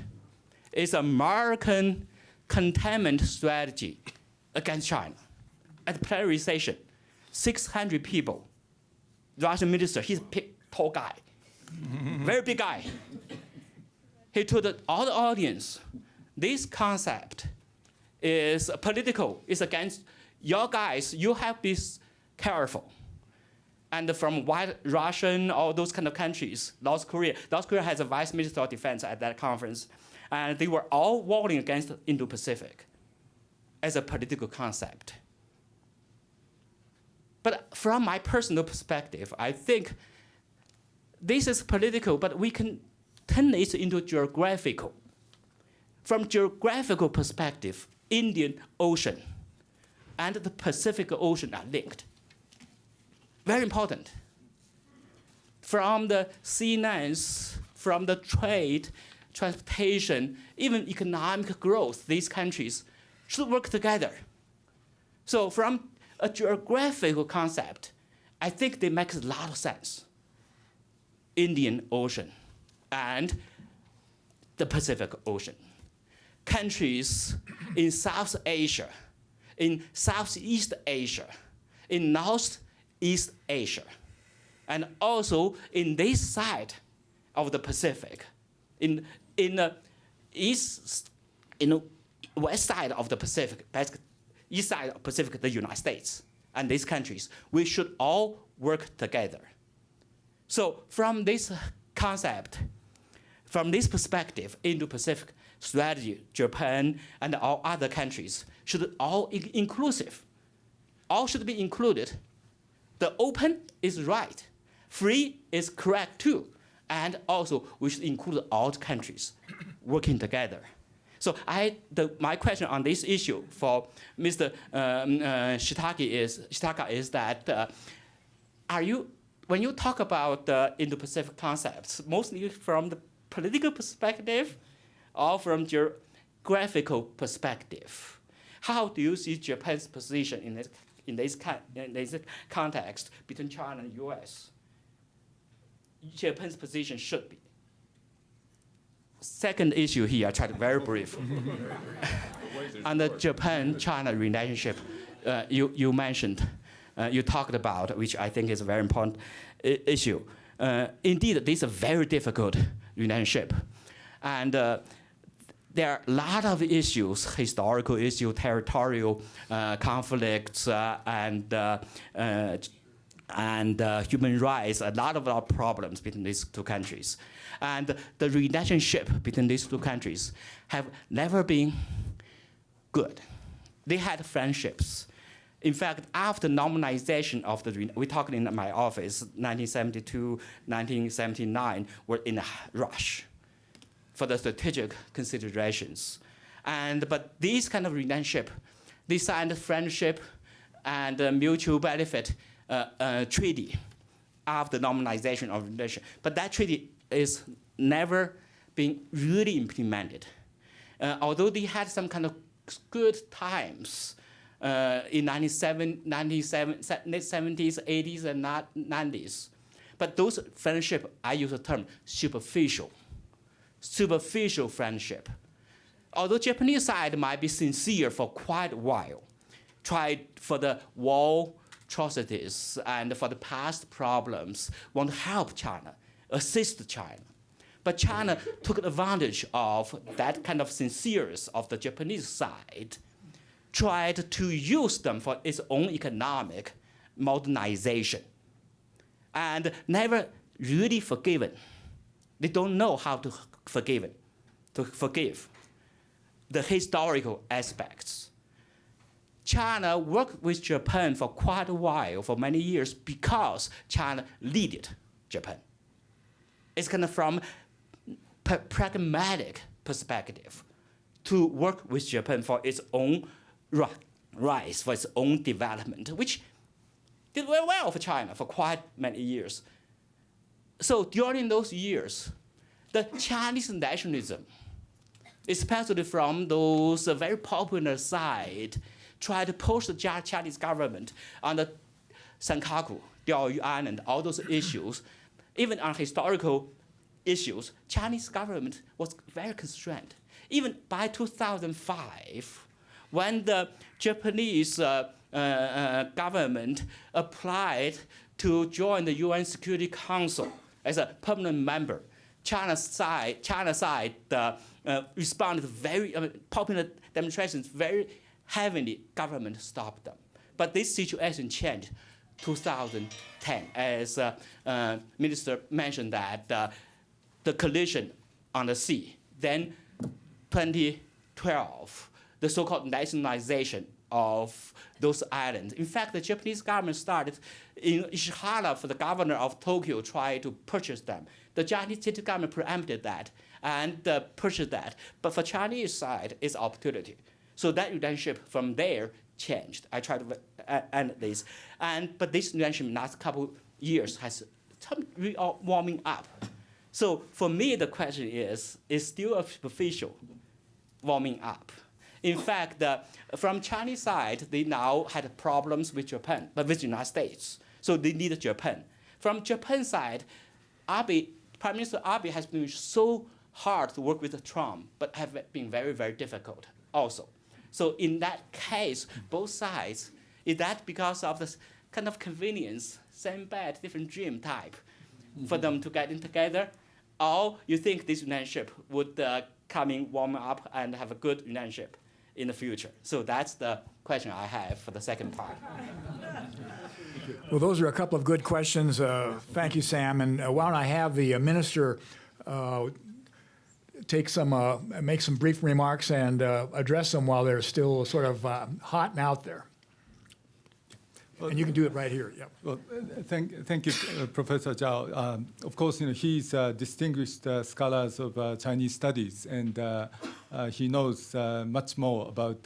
is American containment strategy against China. At plenary session, 600 people. Russian minister, he's a tall guy. very big guy. He told all the audience, this concept is political, it's against your guys, you have to be careful. And from White Russian, all those kind of countries, North Korea has a vice minister of defense at that conference, and they were all warning against Indo-Pacific as a political concept. But from my personal perspective, I think this is political, but we can turn it into geographical. From geographical perspective, Indian Ocean and the Pacific Ocean are linked. Very important. From the sea lanes, from the trade, transportation, even economic growth, these countries should work together. So from a geographical concept, I think they make a lot of sense. Indian Ocean and the Pacific Ocean. Countries in South Asia, in Southeast Asia, in Northeast Asia, and also in this side of the Pacific, in the west side of the Pacific, east side of the Pacific, the United States, and these countries, we should all work together. So from this concept, from this perspective, Indo-Pacific strategy, Japan and all other countries should all inclusive. All should be included. The open is right. Free is correct too. And also we should include all the countries working together. So my question on this issue for Mr. Shitaka is that when you talk about the Indo-Pacific concepts, mostly from the political perspective or from geographical perspective, how do you see Japan's position in this context between China and U.S.? Japan's position should be. Second issue here, I try to be very brief. On the Japan-China relationship, you mentioned, you talked about, which I think is a very important issue. Indeed, this is a very difficult relationship. And there are a lot of issues, historical issues, territorial conflicts, and human rights, a lot of problems between these two countries. And the relationship between these two countries have never been good. They had friendships. In fact, after normalization of we talked in my office, 1972, 1979, we're in a rush for the strategic considerations. But these kind of relationship, they signed friendship and mutual benefit treaty after normalization of relationship. But that treaty is never been really implemented. Although they had some kind of good times in 1970s, 80s, and 90s. But those friendship, I use the term superficial friendship. Although Japanese side might be sincere for quite a while, tried for the war atrocities and for the past problems, want to help China, assist China. But China took advantage of that kind of sincerity of the Japanese side, tried to use them for its own economic modernization, and never really forgiven. They don't know how to forgive the historical aspects. China worked with Japan for quite a while, for many years, because China needed Japan. It's kind of from pragmatic perspective to work with Japan for its own rise, for its own development, which did very well for China for quite many years. So during those years, the Chinese nationalism, especially from those very popular side, tried to push the Chinese government on the Senkaku, Diaoyu Island, all those issues. Even on historical issues, Chinese government was very constrained. Even by 2005, when the Japanese government applied to join the UN Security Council as a permanent member. China side responded very popular demonstrations very heavily. Government stopped them, but this situation changed 2010, as Minister mentioned that the collision on the sea. Then 2012, the so-called nationalization of those islands. In fact, the Japanese government started in Ishihara for the governor of Tokyo try to purchase them. The Chinese government preempted that and purchased that. But for Chinese side, it's opportunity. So that relationship from there changed. I tried to end this. But this relationship last couple years has warming up. So for me, the question is still a superficial warming up. In fact, from Chinese side, they now had problems with Japan, but with the United States. So they need Japan. From Japan side, Prime Minister Abe has been so hard to work with Trump, but have been very, very difficult also. So in that case, both sides, is that because of this kind of convenience, same bed, different dream type, for them to get in together? Or you think this relationship would warm up and have a good relationship in the future? So that's the question I have for the second part. Well, those are a couple of good questions. Thank you, Sam. And why don't I have the minister make some brief remarks and address them while they're still sort of hot and out there. And you can do it right here. Yep. Well, thank you, Professor Zhao. Of course, he's a distinguished scholar of Chinese studies, and he knows much more about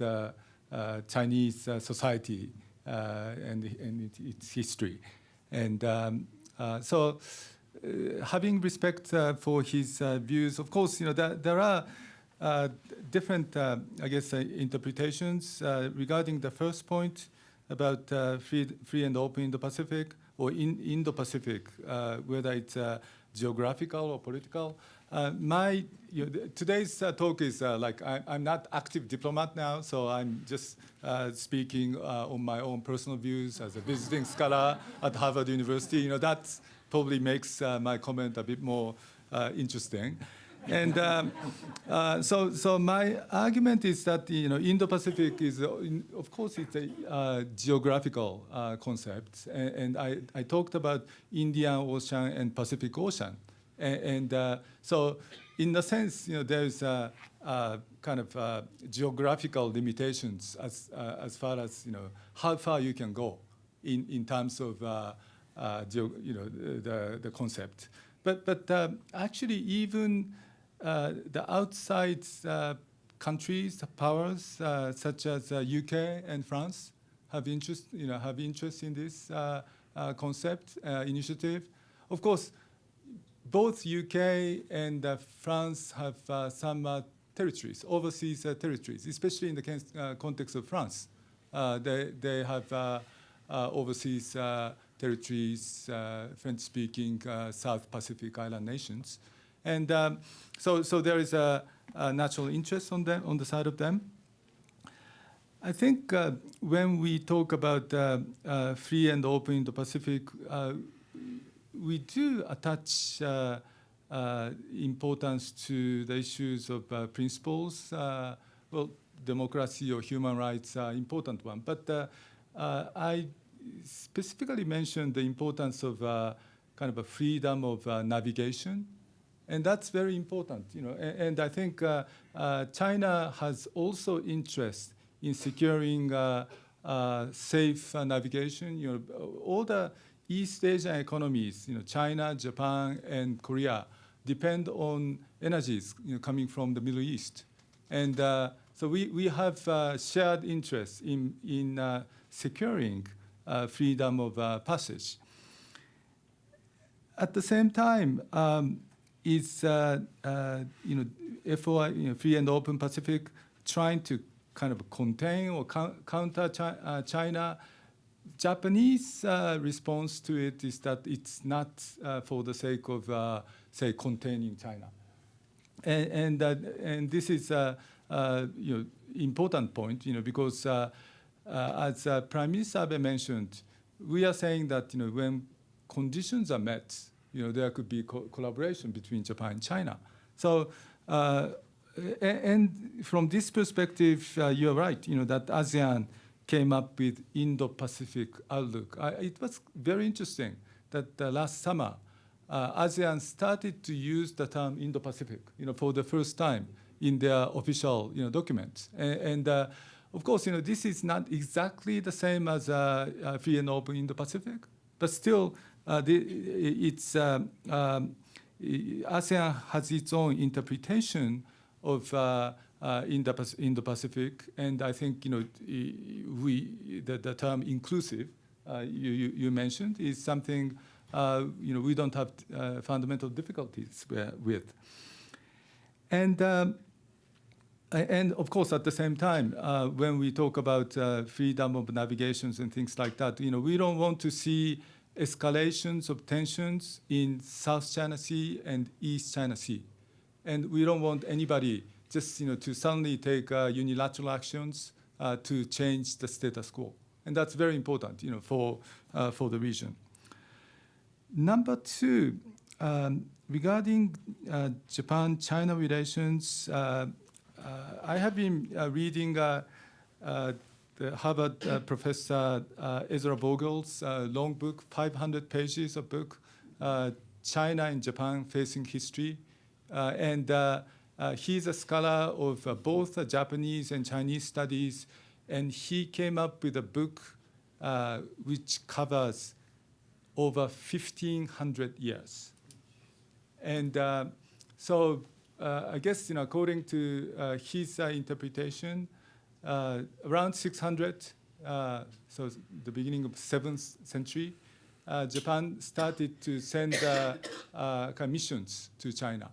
Chinese society and its history. And so, having respect for his views, of course, there are different, interpretations regarding the first point about free and open Indo-Pacific or Indo-Pacific, whether it's geographical or political. Today's talk is I'm not active diplomat now, so I'm just speaking on my own personal views as a visiting scholar at Harvard University. That probably makes my comment a bit more interesting. And so my argument is that Indo-Pacific is, of course, it's a geographical concept, and I talked about Indian Ocean and Pacific Ocean, and so in a sense, there's a kind of geographical limitations as far as how far you can go in terms of the concept, but actually even the outside countries, powers such as UK and France have interest in this concept initiative. Of course, both UK and France have some territories, overseas territories, especially in the context of France. They have overseas territories, French-speaking South Pacific island nations. And so there is a natural interest on the side of them. I think when we talk about free and open Indo-Pacific, we do attach importance to the issues of principles. Well, democracy or human rights are important one, but I specifically mentioned the importance of kind of a freedom of navigation. And that's very important, and I think China has also interest in securing safe navigation. All the East Asian economies, China, Japan, and Korea, depend on energies coming from the Middle East, and so we have shared interest in securing freedom of passage. At the same time, is FOI, Free and Open Pacific, trying to kind of contain or counter China. Japanese response to it is that it's not for the sake of, say, containing China. And this is important point, because as Prime Minister Abe mentioned, we are saying that when conditions are met, there could be collaboration between Japan and China. So, and from this perspective, you're right, that ASEAN came up with Indo-Pacific outlook. It was very interesting that last summer, ASEAN started to use the term Indo-Pacific, for the first time in their official, documents. And of course, this is not exactly the same as free and open Indo-Pacific, but still, ASEAN has its own interpretation of Indo-Pacific, and I think the term inclusive you mentioned is something we don't have fundamental difficulties with, and of course at the same time when we talk about freedom of navigations and things like that, we don't want to see escalations of tensions in South China Sea and East China Sea. And we don't want anybody just to suddenly take unilateral actions to change the status quo. And that's very important for the region. Number two, regarding Japan-China relations, I have been reading the Harvard professor Ezra Vogel's long book, 500 pages of book, China and Japan Facing History. And he's a scholar of both Japanese and Chinese studies, and he came up with a book which covers over 1,500 years. And so I guess, according to his interpretation, around 600, so the beginning of 7th century, Japan started to send kind of missions to China.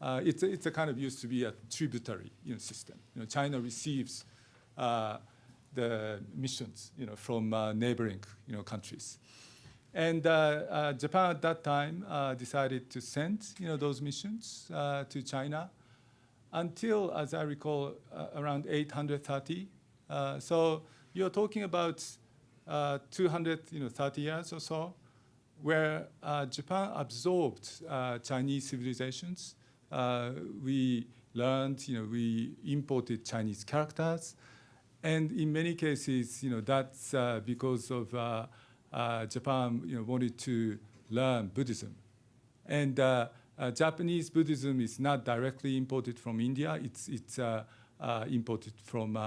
It's a kind of used to be a tributary system. China receives the missions from neighboring countries. And Japan at that time decided to send those missions to China until, as I recall, around 830. So you're talking about 230 years or so, where Japan absorbed Chinese civilizations. We learned, we imported Chinese characters, and in many cases, that's because of Japan wanted to learn Buddhism. And Japanese Buddhism is not directly imported from India. It's imported from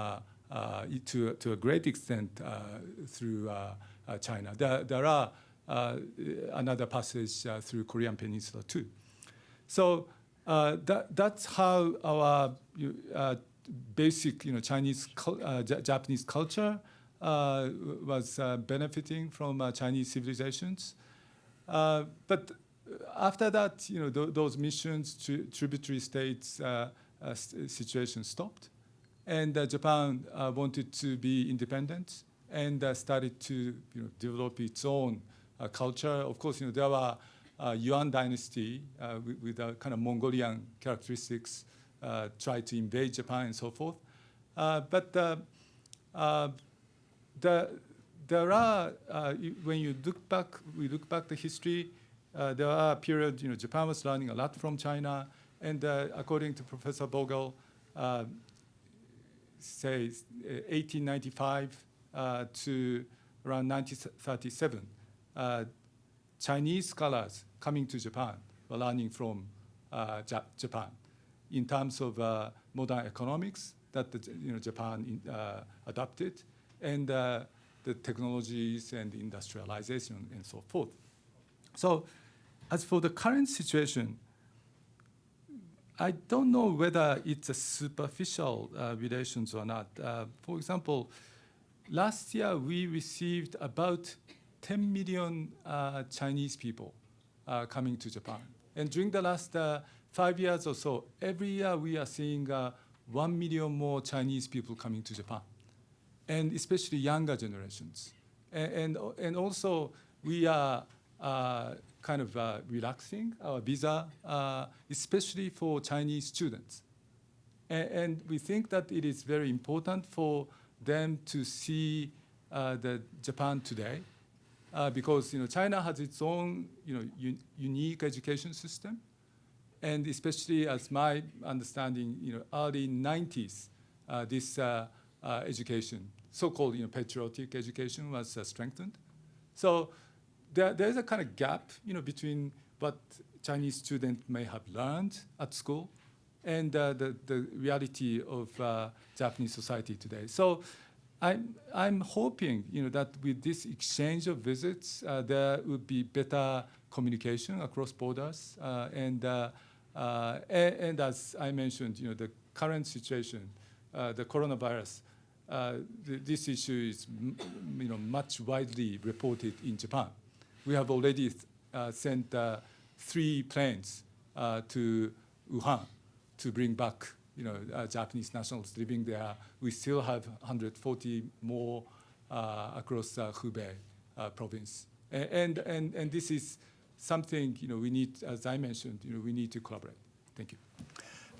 to a great extent through China. There are another passage through Korean Peninsula too. So that's how our basic Japanese culture was benefiting from Chinese civilizations. But after that, those missions, tributary states situation stopped, and Japan wanted to be independent and started to develop its own culture. Of course, there were Yuan dynasty with kind of Mongolian characteristics, tried to invade Japan and so forth. But there are, when you look back the history, there are periods, Japan was learning a lot from China, and according to Professor Vogel, say 1895 to around 1937, Chinese scholars coming to Japan were learning from Japan in terms of modern economics that Japan adopted, and the technologies and industrialization and so forth. So as for the current situation, I don't know whether it's a superficial relations or not. For example, last year we received about 10 million Chinese people coming to Japan. And during the last 5 years or so, every year we are seeing 1 million more Chinese people coming to Japan, and especially younger generations. And also we are kind of relaxing our visa, especially for Chinese students. And we think that it is very important for them to see the Japan today, because China has its own unique education system, and especially as my understanding, early 90s, this education, so-called patriotic education, was strengthened. So there's a kind of gap, between what Chinese students may have learned at school and the reality of Japanese society today. So I'm hoping, that with this exchange of visits, there would be better communication across borders, and as I mentioned, the current situation, the coronavirus, this issue is, much widely reported in Japan. We have already sent 3 planes to Wuhan to bring back, Japanese nationals living there. We still have 140 more across Hubei province, and this is something we need, as I mentioned, we need to collaborate. Thank you.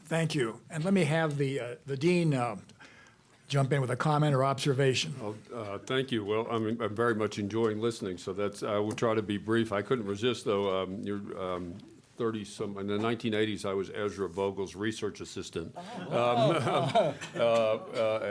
Thank you. And let me have the dean jump in with a comment or observation. Thank you. Well, I'm very much enjoying listening, so I will try to be brief. I couldn't resist, though. You're 30-some. In the 1980s, I was Ezra Vogel's research assistant at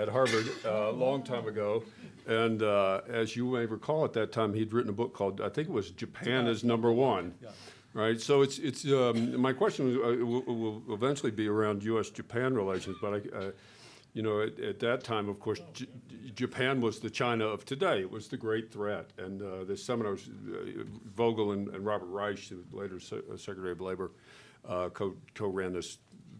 Harvard a long time ago. And as you may recall, at that time, he'd written a book called, I think it was Japan is Number One. Yeah. Right, so it's my question will eventually be around U.S.-Japan relations, but at that time, of course, Japan was the China of today. It was the great threat, and the seminars, Vogel and Robert Reich, who later Secretary of Labor, co-ran this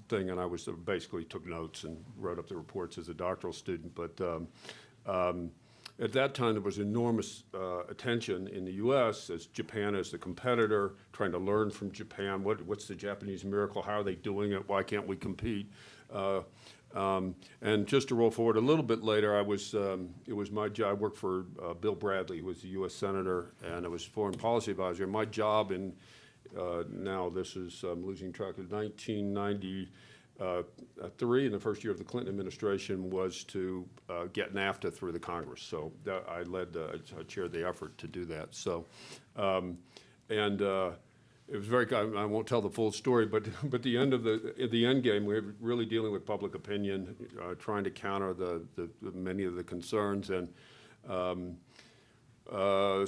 thing, and I was basically took notes and wrote up the reports as a doctoral student, but. At that time, there was enormous attention in the U.S. as Japan as the competitor, trying to learn from Japan. What's the Japanese miracle? How are they doing it? Why can't we compete? And just to roll forward a little bit later, it was my job. I worked for Bill Bradley, who was the U.S. Senator, and I was foreign policy advisor. My job in now this is I'm losing track of 1993 in the first year of the Clinton administration was to get NAFTA through the Congress. So I chaired the effort to do that. So, it was very. I won't tell the full story, but the end of the end game, we were really dealing with public opinion, trying to counter the many of the concerns, and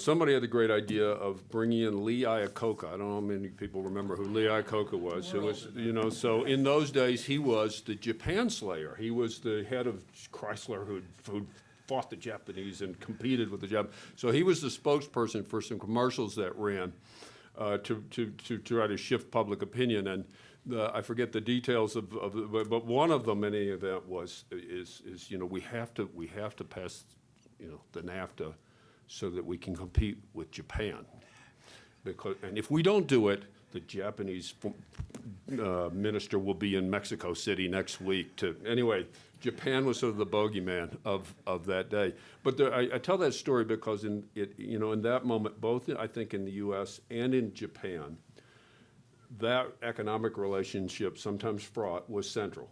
somebody had the great idea of bringing in Lee Iacocca. I don't know how many people remember who Lee Iacocca was. Who was, so in those days he was the Japan slayer. He was the head of Chrysler who fought the Japanese and competed with the Japanese. So he was the spokesperson for some commercials that ran to try to shift public opinion. And I forget the details but one of them in any event is we have to pass the NAFTA so that we can compete with Japan. And if we don't do it, the Japanese minister will be in Mexico City next week. Anyway, Japan was sort of the bogeyman of that day. But I tell that story because in that moment, both I think in the U.S. and in Japan, that economic relationship, sometimes fraught, was central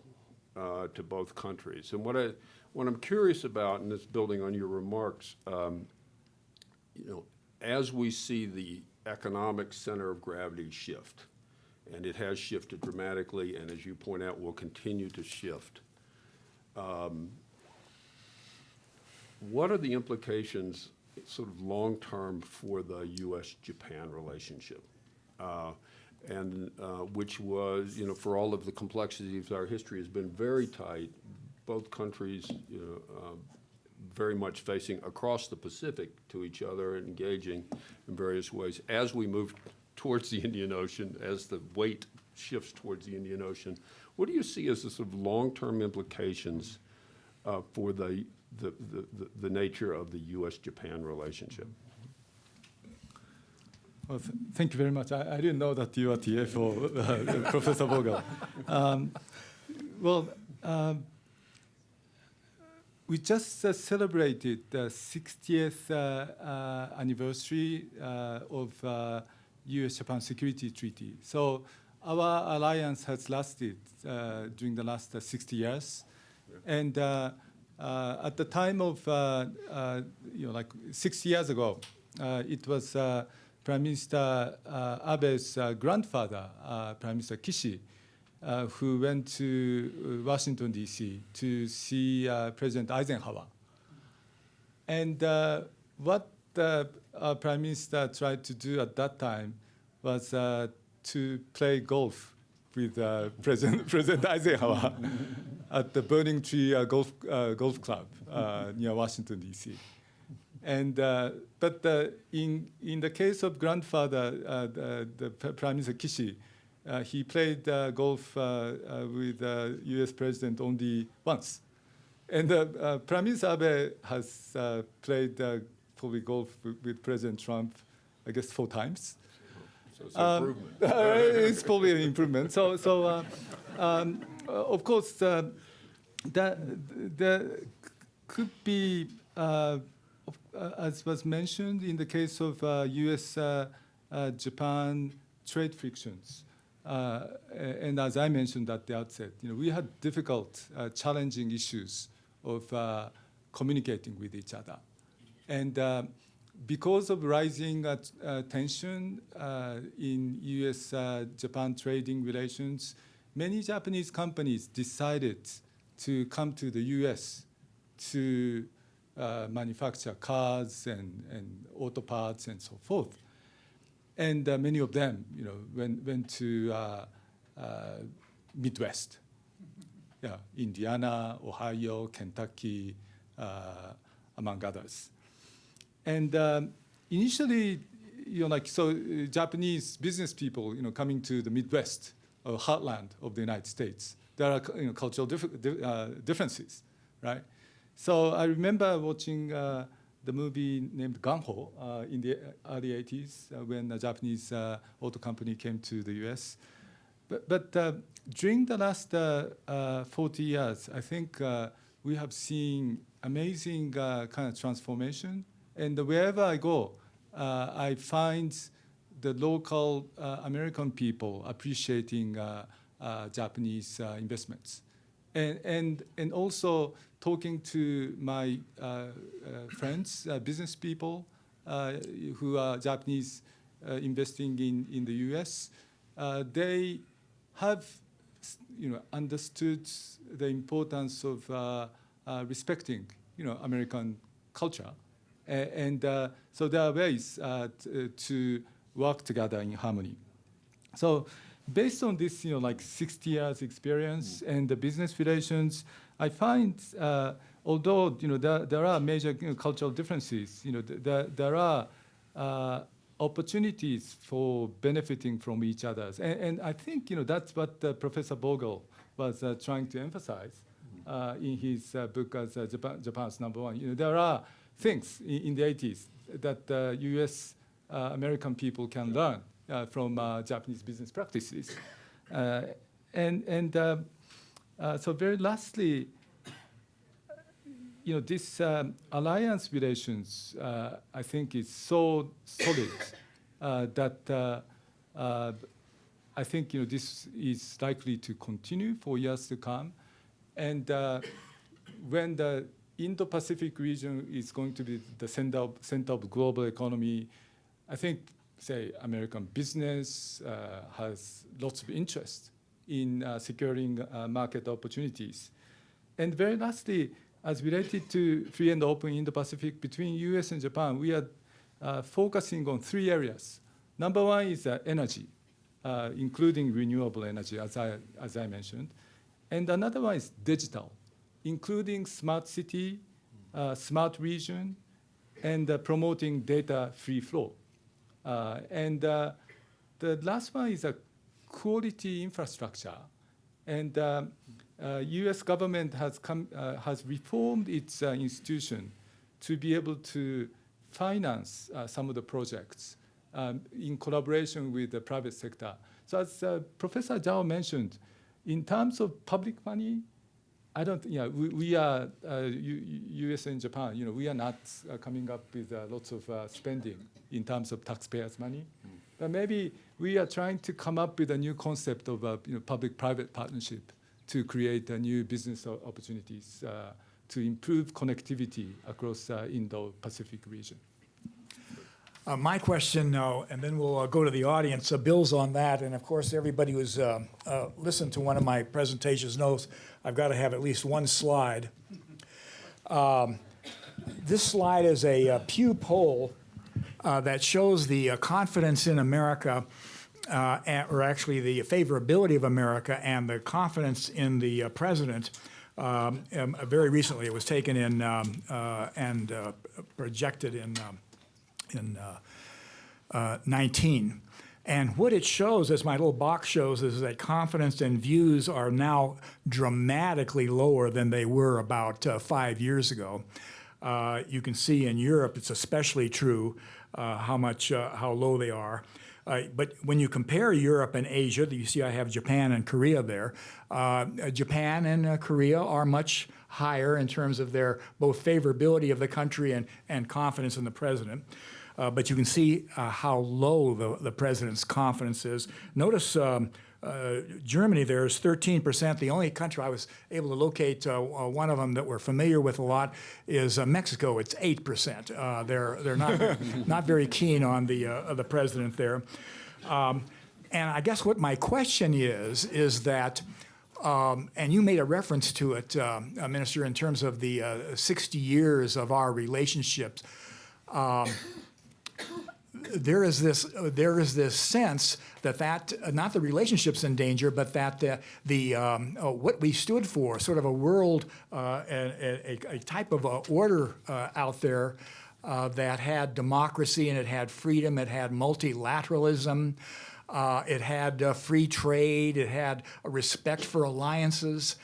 to both countries. And what I'm curious about, and this building on your remarks, as we see the economic center of gravity shift, and it has shifted dramatically, and as you point out, will continue to shift, what are the implications sort of long-term for the U.S.-Japan relationship? Which was, for all of the complexities of our history, has been very tight. Both countries, very much facing across the Pacific to each other and engaging in various ways. As we move towards the Indian Ocean, as the weight shifts towards the Indian Ocean, what do you see as the sort of long-term implications for the nature of the U.S.-Japan relationship? Well, thank you very much. I didn't know that you are TA for Professor Vogel. We just celebrated the 60th anniversary of U.S.-Japan Security Treaty. So our alliance has lasted during the last 60 years. And at the time of, like 6 years ago, it was Prime Minister Abe's grandfather, Prime Minister Kishi, who went to Washington, D.C. to see President Eisenhower. And what the Prime Minister tried to do at that time was to play golf with President Eisenhower at the Burning Tree Golf Club near Washington, D.C. And but in the case of grandfather, the Prime Minister Kishi, he played golf with the U.S. president only once. And Prime Minister Abe has played probably golf with President Trump, I guess 4 times. So it's an improvement. It's probably an improvement. So of course, there could be, as was mentioned, in the case of U.S.-Japan trade frictions. And as I mentioned at the outset, we had difficult, challenging issues of communicating with each other. And because of rising tension in U.S.-Japan trading relations, many Japanese companies decided to come to the U.S. to manufacture cars and auto parts and so forth. And many of them, went to Midwest, Indiana, Ohio, Kentucky, among others. And initially, Japanese business people, coming to the Midwest, or heartland of the United States, there are cultural differences, right? So I remember watching the movie named Gung-Ho in the early 80s when a Japanese auto company came to the US. But during the last 40 years, I think we have seen amazing kind of transformation. And wherever I go, I find the local American people appreciating Japanese investments. And also talking to my friends, business people who are Japanese investing in the US, they have understood the importance of respecting American culture. And so there are ways to work together in harmony. So based on this, 60 years experience and the business relations, I find, although there are major cultural differences, there are opportunities for benefiting from each other. And I think that's what Professor Bogle was trying to emphasize in his book as Japan's #1. There are things in the 80s that U.S. American people can learn from Japanese business practices. So very lastly, this alliance relations, I think, is so solid that I think this is likely to continue for years to come. And when the Indo-Pacific region is going to be the center of global economy, I think, say, American business has lots of interest in securing market opportunities. And very lastly, as related to free and open Indo-Pacific between US and Japan, we are focusing on 3 areas. Number 1 is energy, including renewable energy, as I mentioned. And another one is digital, including smart city, smart region, and promoting data-free flow. And the last one is a quality infrastructure. And U.S. government has reformed its institution to be able to finance some of the projects in collaboration with the private sector. So as Professor Zhao mentioned, in terms of public money, I don't. We are U.S. and Japan. We are not coming up with lots of spending in terms of taxpayers' money. But maybe we are trying to come up with a new concept of public-private partnership to create new business opportunities to improve connectivity across Indo-Pacific region. My question, and then we'll go to the audience, builds on that. And of course, everybody who's listened to one of my presentations knows I've got to have at least one slide. This slide is a Pew poll that shows the confidence in America, or actually the favorability of America and the confidence in the president. Very recently, it was taken in and projected in 19. And what it shows, as my little box shows, is that confidence and views are now dramatically lower than they were about 5 years ago. You can see in Europe, it's especially true how low they are. But when you compare Europe and Asia, you see I have Japan and Korea there. Japan and Korea are much higher in terms of their both favorability of the country and confidence in the president. But you can see how low the president's confidence is. Notice Germany there is 13%. The only country I was able to locate, one of them that we're familiar with a lot, is Mexico. It's 8%. They're not very keen on the president there. And I guess what my question is that, and you made a reference to it, Minister, in terms of the 60 years of our relationships. There is this sense that not the relationship's in danger, but that what we stood for, sort of a world, a type of order out there that had democracy and it had freedom, it had multilateralism, it had free trade, it had a respect for alliances.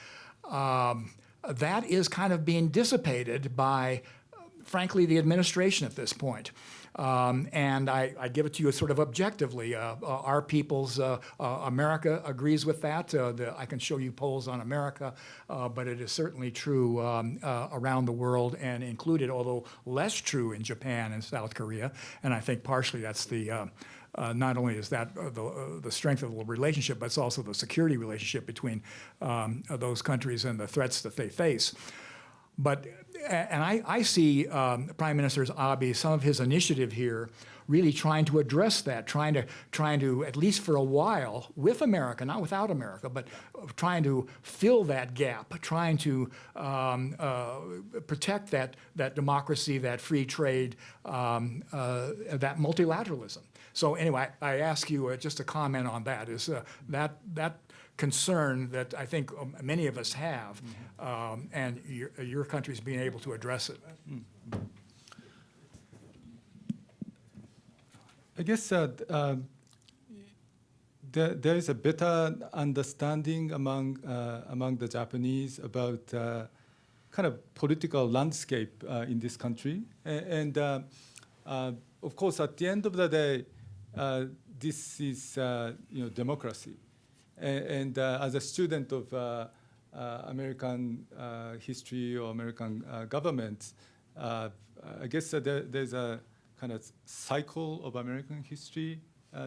That is kind of being dissipated by, frankly, the administration at this point. And I give it to you sort of objectively. Our people's, America agrees with that. I can show you polls on America, but it is certainly true around the world and included, although less true in Japan and South Korea. And I think partially that's not only is that the strength of the relationship, but it's also the security relationship between those countries and the threats that they face. But, and I see Prime Minister Abe, some of his initiative here, really trying to address that, trying to, at least for a while, with America, not without America, but trying to fill that gap, trying to protect that democracy, that free trade, that multilateralism. So anyway, I ask you just to comment on that. Is that concern that I think many of us have, and your country's being able to address it? I guess there is a better understanding among the Japanese about kind of political landscape in this country, and of course, at the end of the day, this is democracy, and as a student of American history or American government, I guess there's a kind of cycle of American history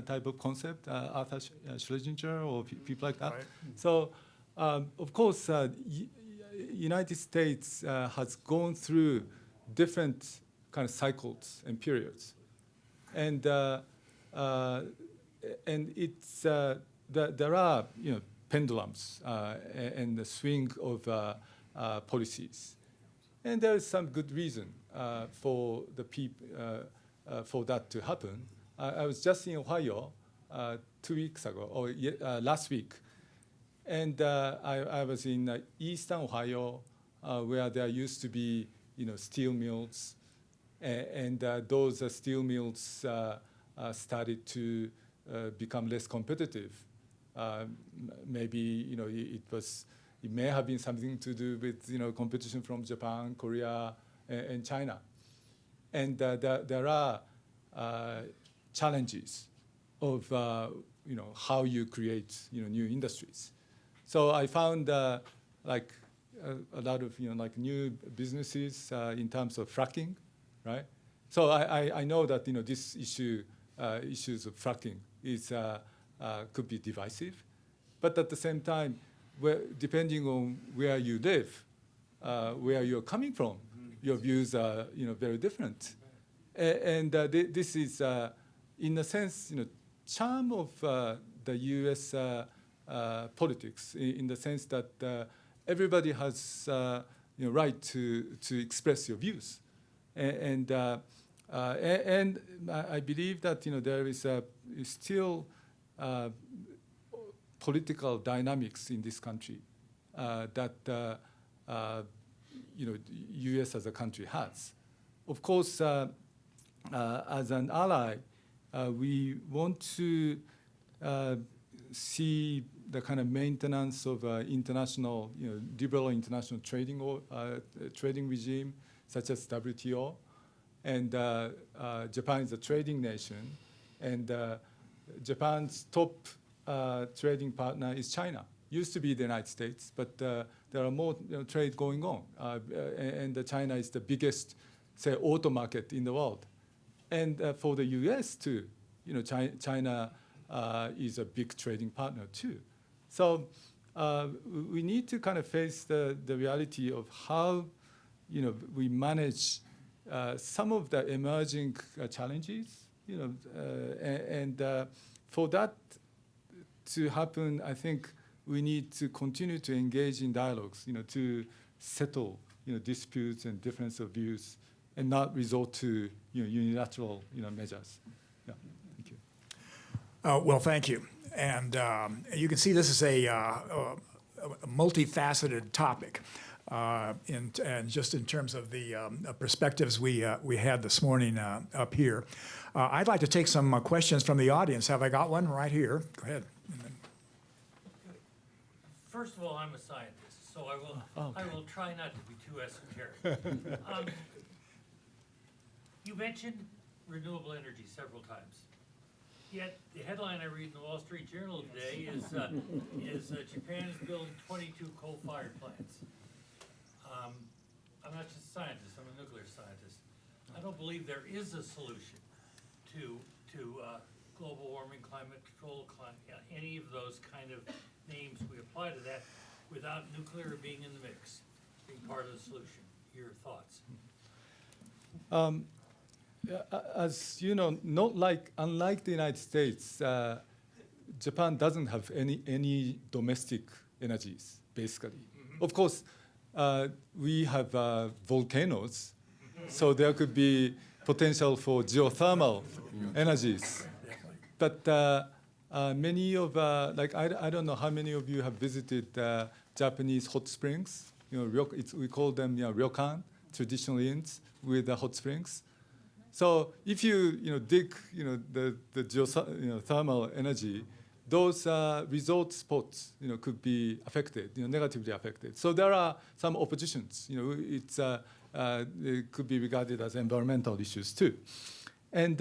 type of concept, Arthur Schlesinger or people like that. Right. So, of course, United States has gone through different kind of cycles and periods, and it's there are pendulums and the swing of policies, and there is some good reason for the for that to happen. I was just in Ohio 2 weeks ago, or last week, and I was in eastern Ohio, where there used to be steel mills, and those steel mills started to become less competitive. Maybe it may have been something to do with competition from Japan, Korea, and China, and there are challenges of how you create new industries. So I found like a lot of new businesses in terms of fracking, right? So I know that this issues of fracking is could be divisive, but at the same time, depending on where you live, where you're coming from, your views are very different. This is, in a sense, charm of the U.S. Politics, in the sense that everybody has right to express your views, and I believe that there is still political dynamics in this country that U.S. as a country has. Of course, as an ally, we want to see the kind of maintenance of international, liberal international trading regime, such as WTO, and Japan is a trading nation, and Japan's top trading partner is China. Used to be the United States, but there are more trade going on, and China is the biggest, say, auto market in the world, and for the U.S. too, China is a big trading partner too. So we need to kind of face the reality of how we manage some of the emerging challenges, and for that to happen, I think we need to continue to engage in dialogues, to settle disputes and difference of views, and not resort to unilateral measures. Yeah, thank you. Well, thank you. And you can see this is a multifaceted topic, and just in terms of the perspectives we had this morning up here. I'd like to take some questions from the audience. Have I got one right here? Go ahead. First of all, I'm a scientist, so I will try not to be too esoteric. You mentioned renewable energy several times. Yet the headline I read in the Wall Street Journal today is Japan is building 22 coal-fired plants. I'm not just a scientist, I'm a nuclear scientist. I don't believe there is a solution to global warming, climate control, any of those kind of names we apply to that without nuclear being in the mix, being part of the solution. Your thoughts? As you know, unlike the United States, Japan doesn't have any domestic energies, basically. Mm-hmm. Of course, we have volcanoes, so there could be potential for geothermal energies. But many of, I don't know how many of you have visited Japanese hot springs. We call them ryokan, traditional inns with hot springs. So if you dig the geothermal energy, those resort spots could be affected, negatively affected. So there are some oppositions. It could be regarded as environmental issues too. And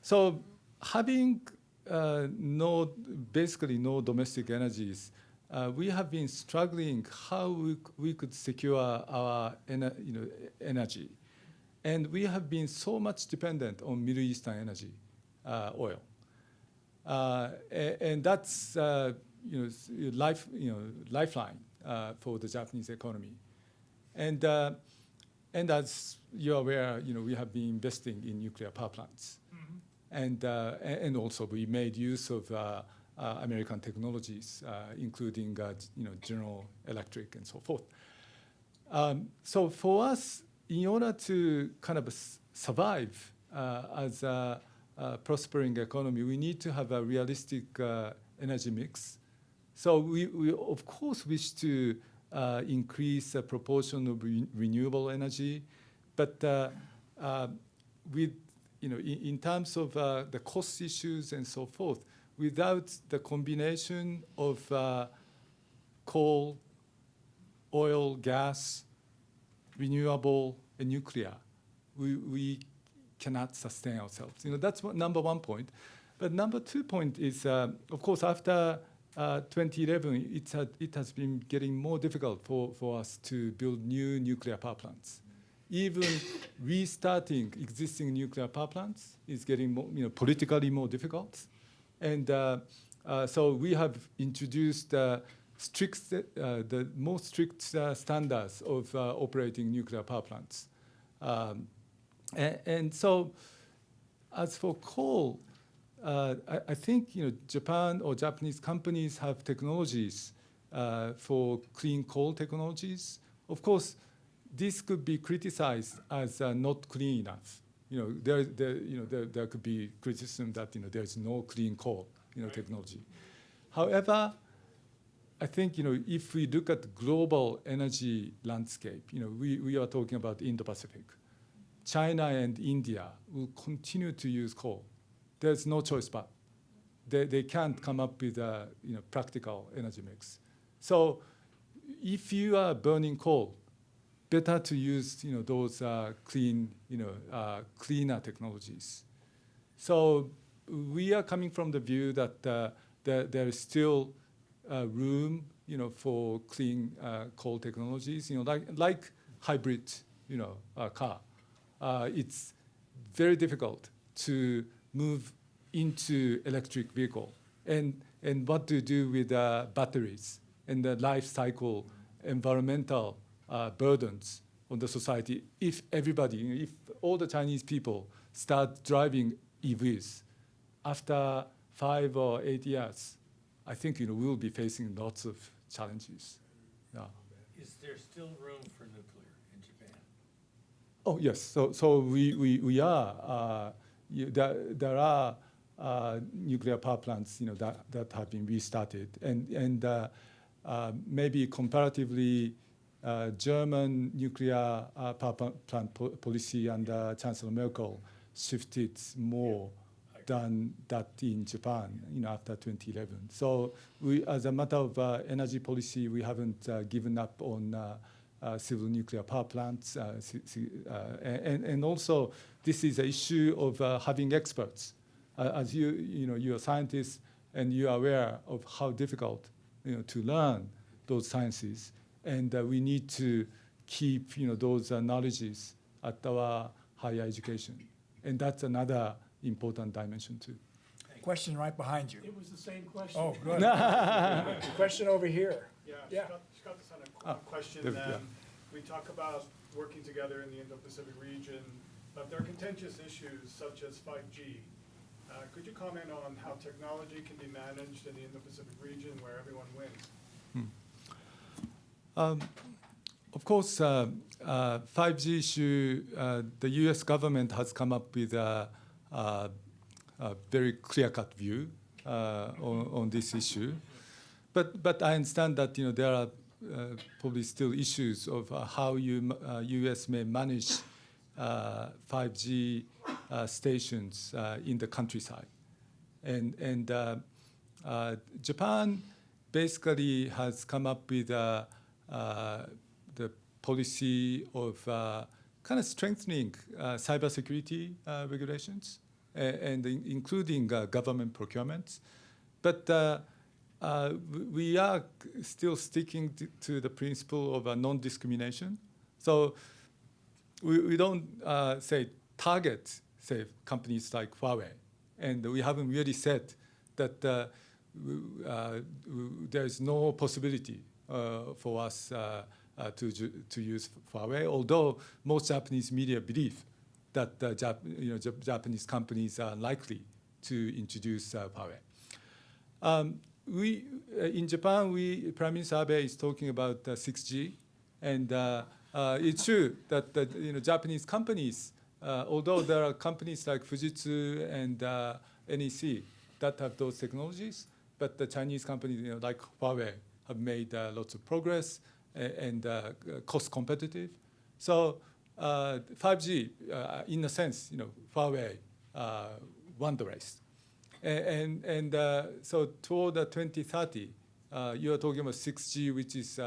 so having basically no domestic energies, we have been struggling how we could secure our energy. And we have been so much dependent on Middle Eastern energy, oil, and that's lifeline for the Japanese economy. And as you're aware, we have been investing in nuclear power plants, mm-hmm. and also we made use of American technologies, including General Electric and so forth. So for us, in order to kind of survive as a prospering economy, we need to have a realistic energy mix. So we of course wish to increase the proportion of renewable energy, but with in terms of the cost issues and so forth, without the combination of coal, oil, gas, renewable, and nuclear, we cannot sustain ourselves. That's number one point. But number 2 point is, of course, after 2011, it has been getting more difficult for us to build new nuclear power plants. Even restarting existing nuclear power plants is getting more, politically more difficult. And so we have introduced the most strict standards of operating nuclear power plants. And so, as for coal, I think Japan or Japanese companies have technologies for clean coal technologies. Of course, this could be criticized as not clean enough. There could be criticism that there is no clean coal technology. However, I think if we look at the global energy landscape, we are talking about Indo-Pacific. China and India will continue to use coal. There's no choice but. They can't come up with a practical energy mix. So if you are burning coal, better to use those cleaner technologies. So we are coming from the view that there is still room for clean coal technologies, like hybrid car. It's very difficult to move into electric vehicle, and what to do with batteries and the life cycle environmental burdens on the society if everybody, if all the Chinese people start driving EVs after 5 or 8 years, I think we will be facing lots of challenges. Yeah. Is there still room for nuclear in Japan? Oh yes. So we are. There are nuclear power plants that have been restarted, and maybe comparatively, German nuclear power plant policy under Chancellor Merkel shifted more than that in Japan, after 2011. So we, as a matter of energy policy, we haven't given up on civil nuclear power plants, and also this is an issue of having experts. As you're scientists and you are aware of how difficult to learn those sciences, and we need to keep those knowledges at our higher education, and that's another important dimension too. Question right behind you. It was the same question. Oh, good. Question over here. Yeah. Scott has a question. yeah. We talk about working together in the Indo-Pacific region, but there are contentious issues such as 5G. Could you comment on how technology can be managed in the Indo-Pacific region where everyone wins? Of course, 5G issue, the U.S. government has come up with a very clear-cut view on this issue. But I understand that there are probably still issues of how U.S. may manage 5G stations in the countryside. And Japan basically has come up with the policy of kind of strengthening cybersecurity regulations, and including government procurements. But we are still sticking to the principle of non-discrimination. So we don't target companies like Huawei, and we haven't really said that there is no possibility for us to use Huawei, although most Japanese media believe that Japanese companies are likely to introduce Huawei. In Japan, Prime Minister Abe is talking about 6G, and it's true that Japanese companies, although there are companies like Fujitsu and NEC that have those technologies, but the Chinese companies like Huawei have made lots of progress and cost competitive. So 5G, in a sense, Huawei won the race. And so toward 2030, you are talking about 6G, which is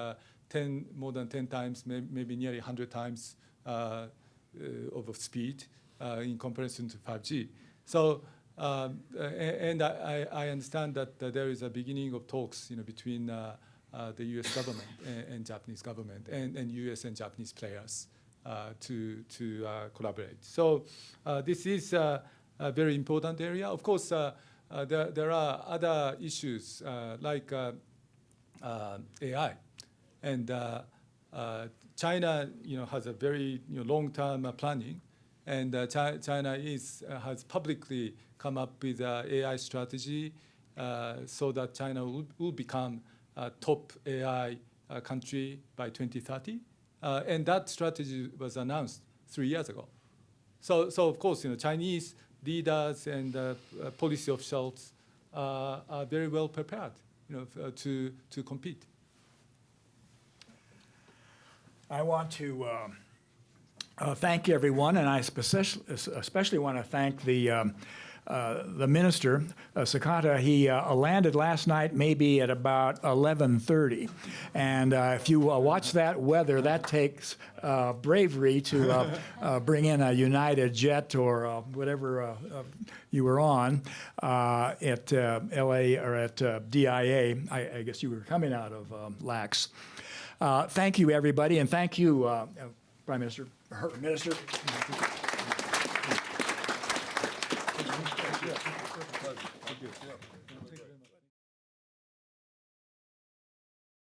more than 10 times, maybe nearly 100 times of speed in comparison to 5G. So, and I understand that there is a beginning of talks, between the U.S. government and Japanese government, and U.S. and Japanese players to collaborate. So this is a very important area. Of course, there are other issues like AI, and China, has a very long-term planning, And China has publicly come up with an AI strategy so that China will become a top AI country by 2030. And that strategy was announced 3 years ago. So of course, Chinese leaders and policy officials are very well prepared, to compete. I want to thank everyone, and I especially want to thank the minister, Sakata. He landed last night maybe at about 11:30. And if you watch that weather, that takes bravery to bring in a United jet or whatever you were on at LA or at DIA. I guess you were coming out of LAX. Thank you, everybody, and thank you, Prime Minister, Minister.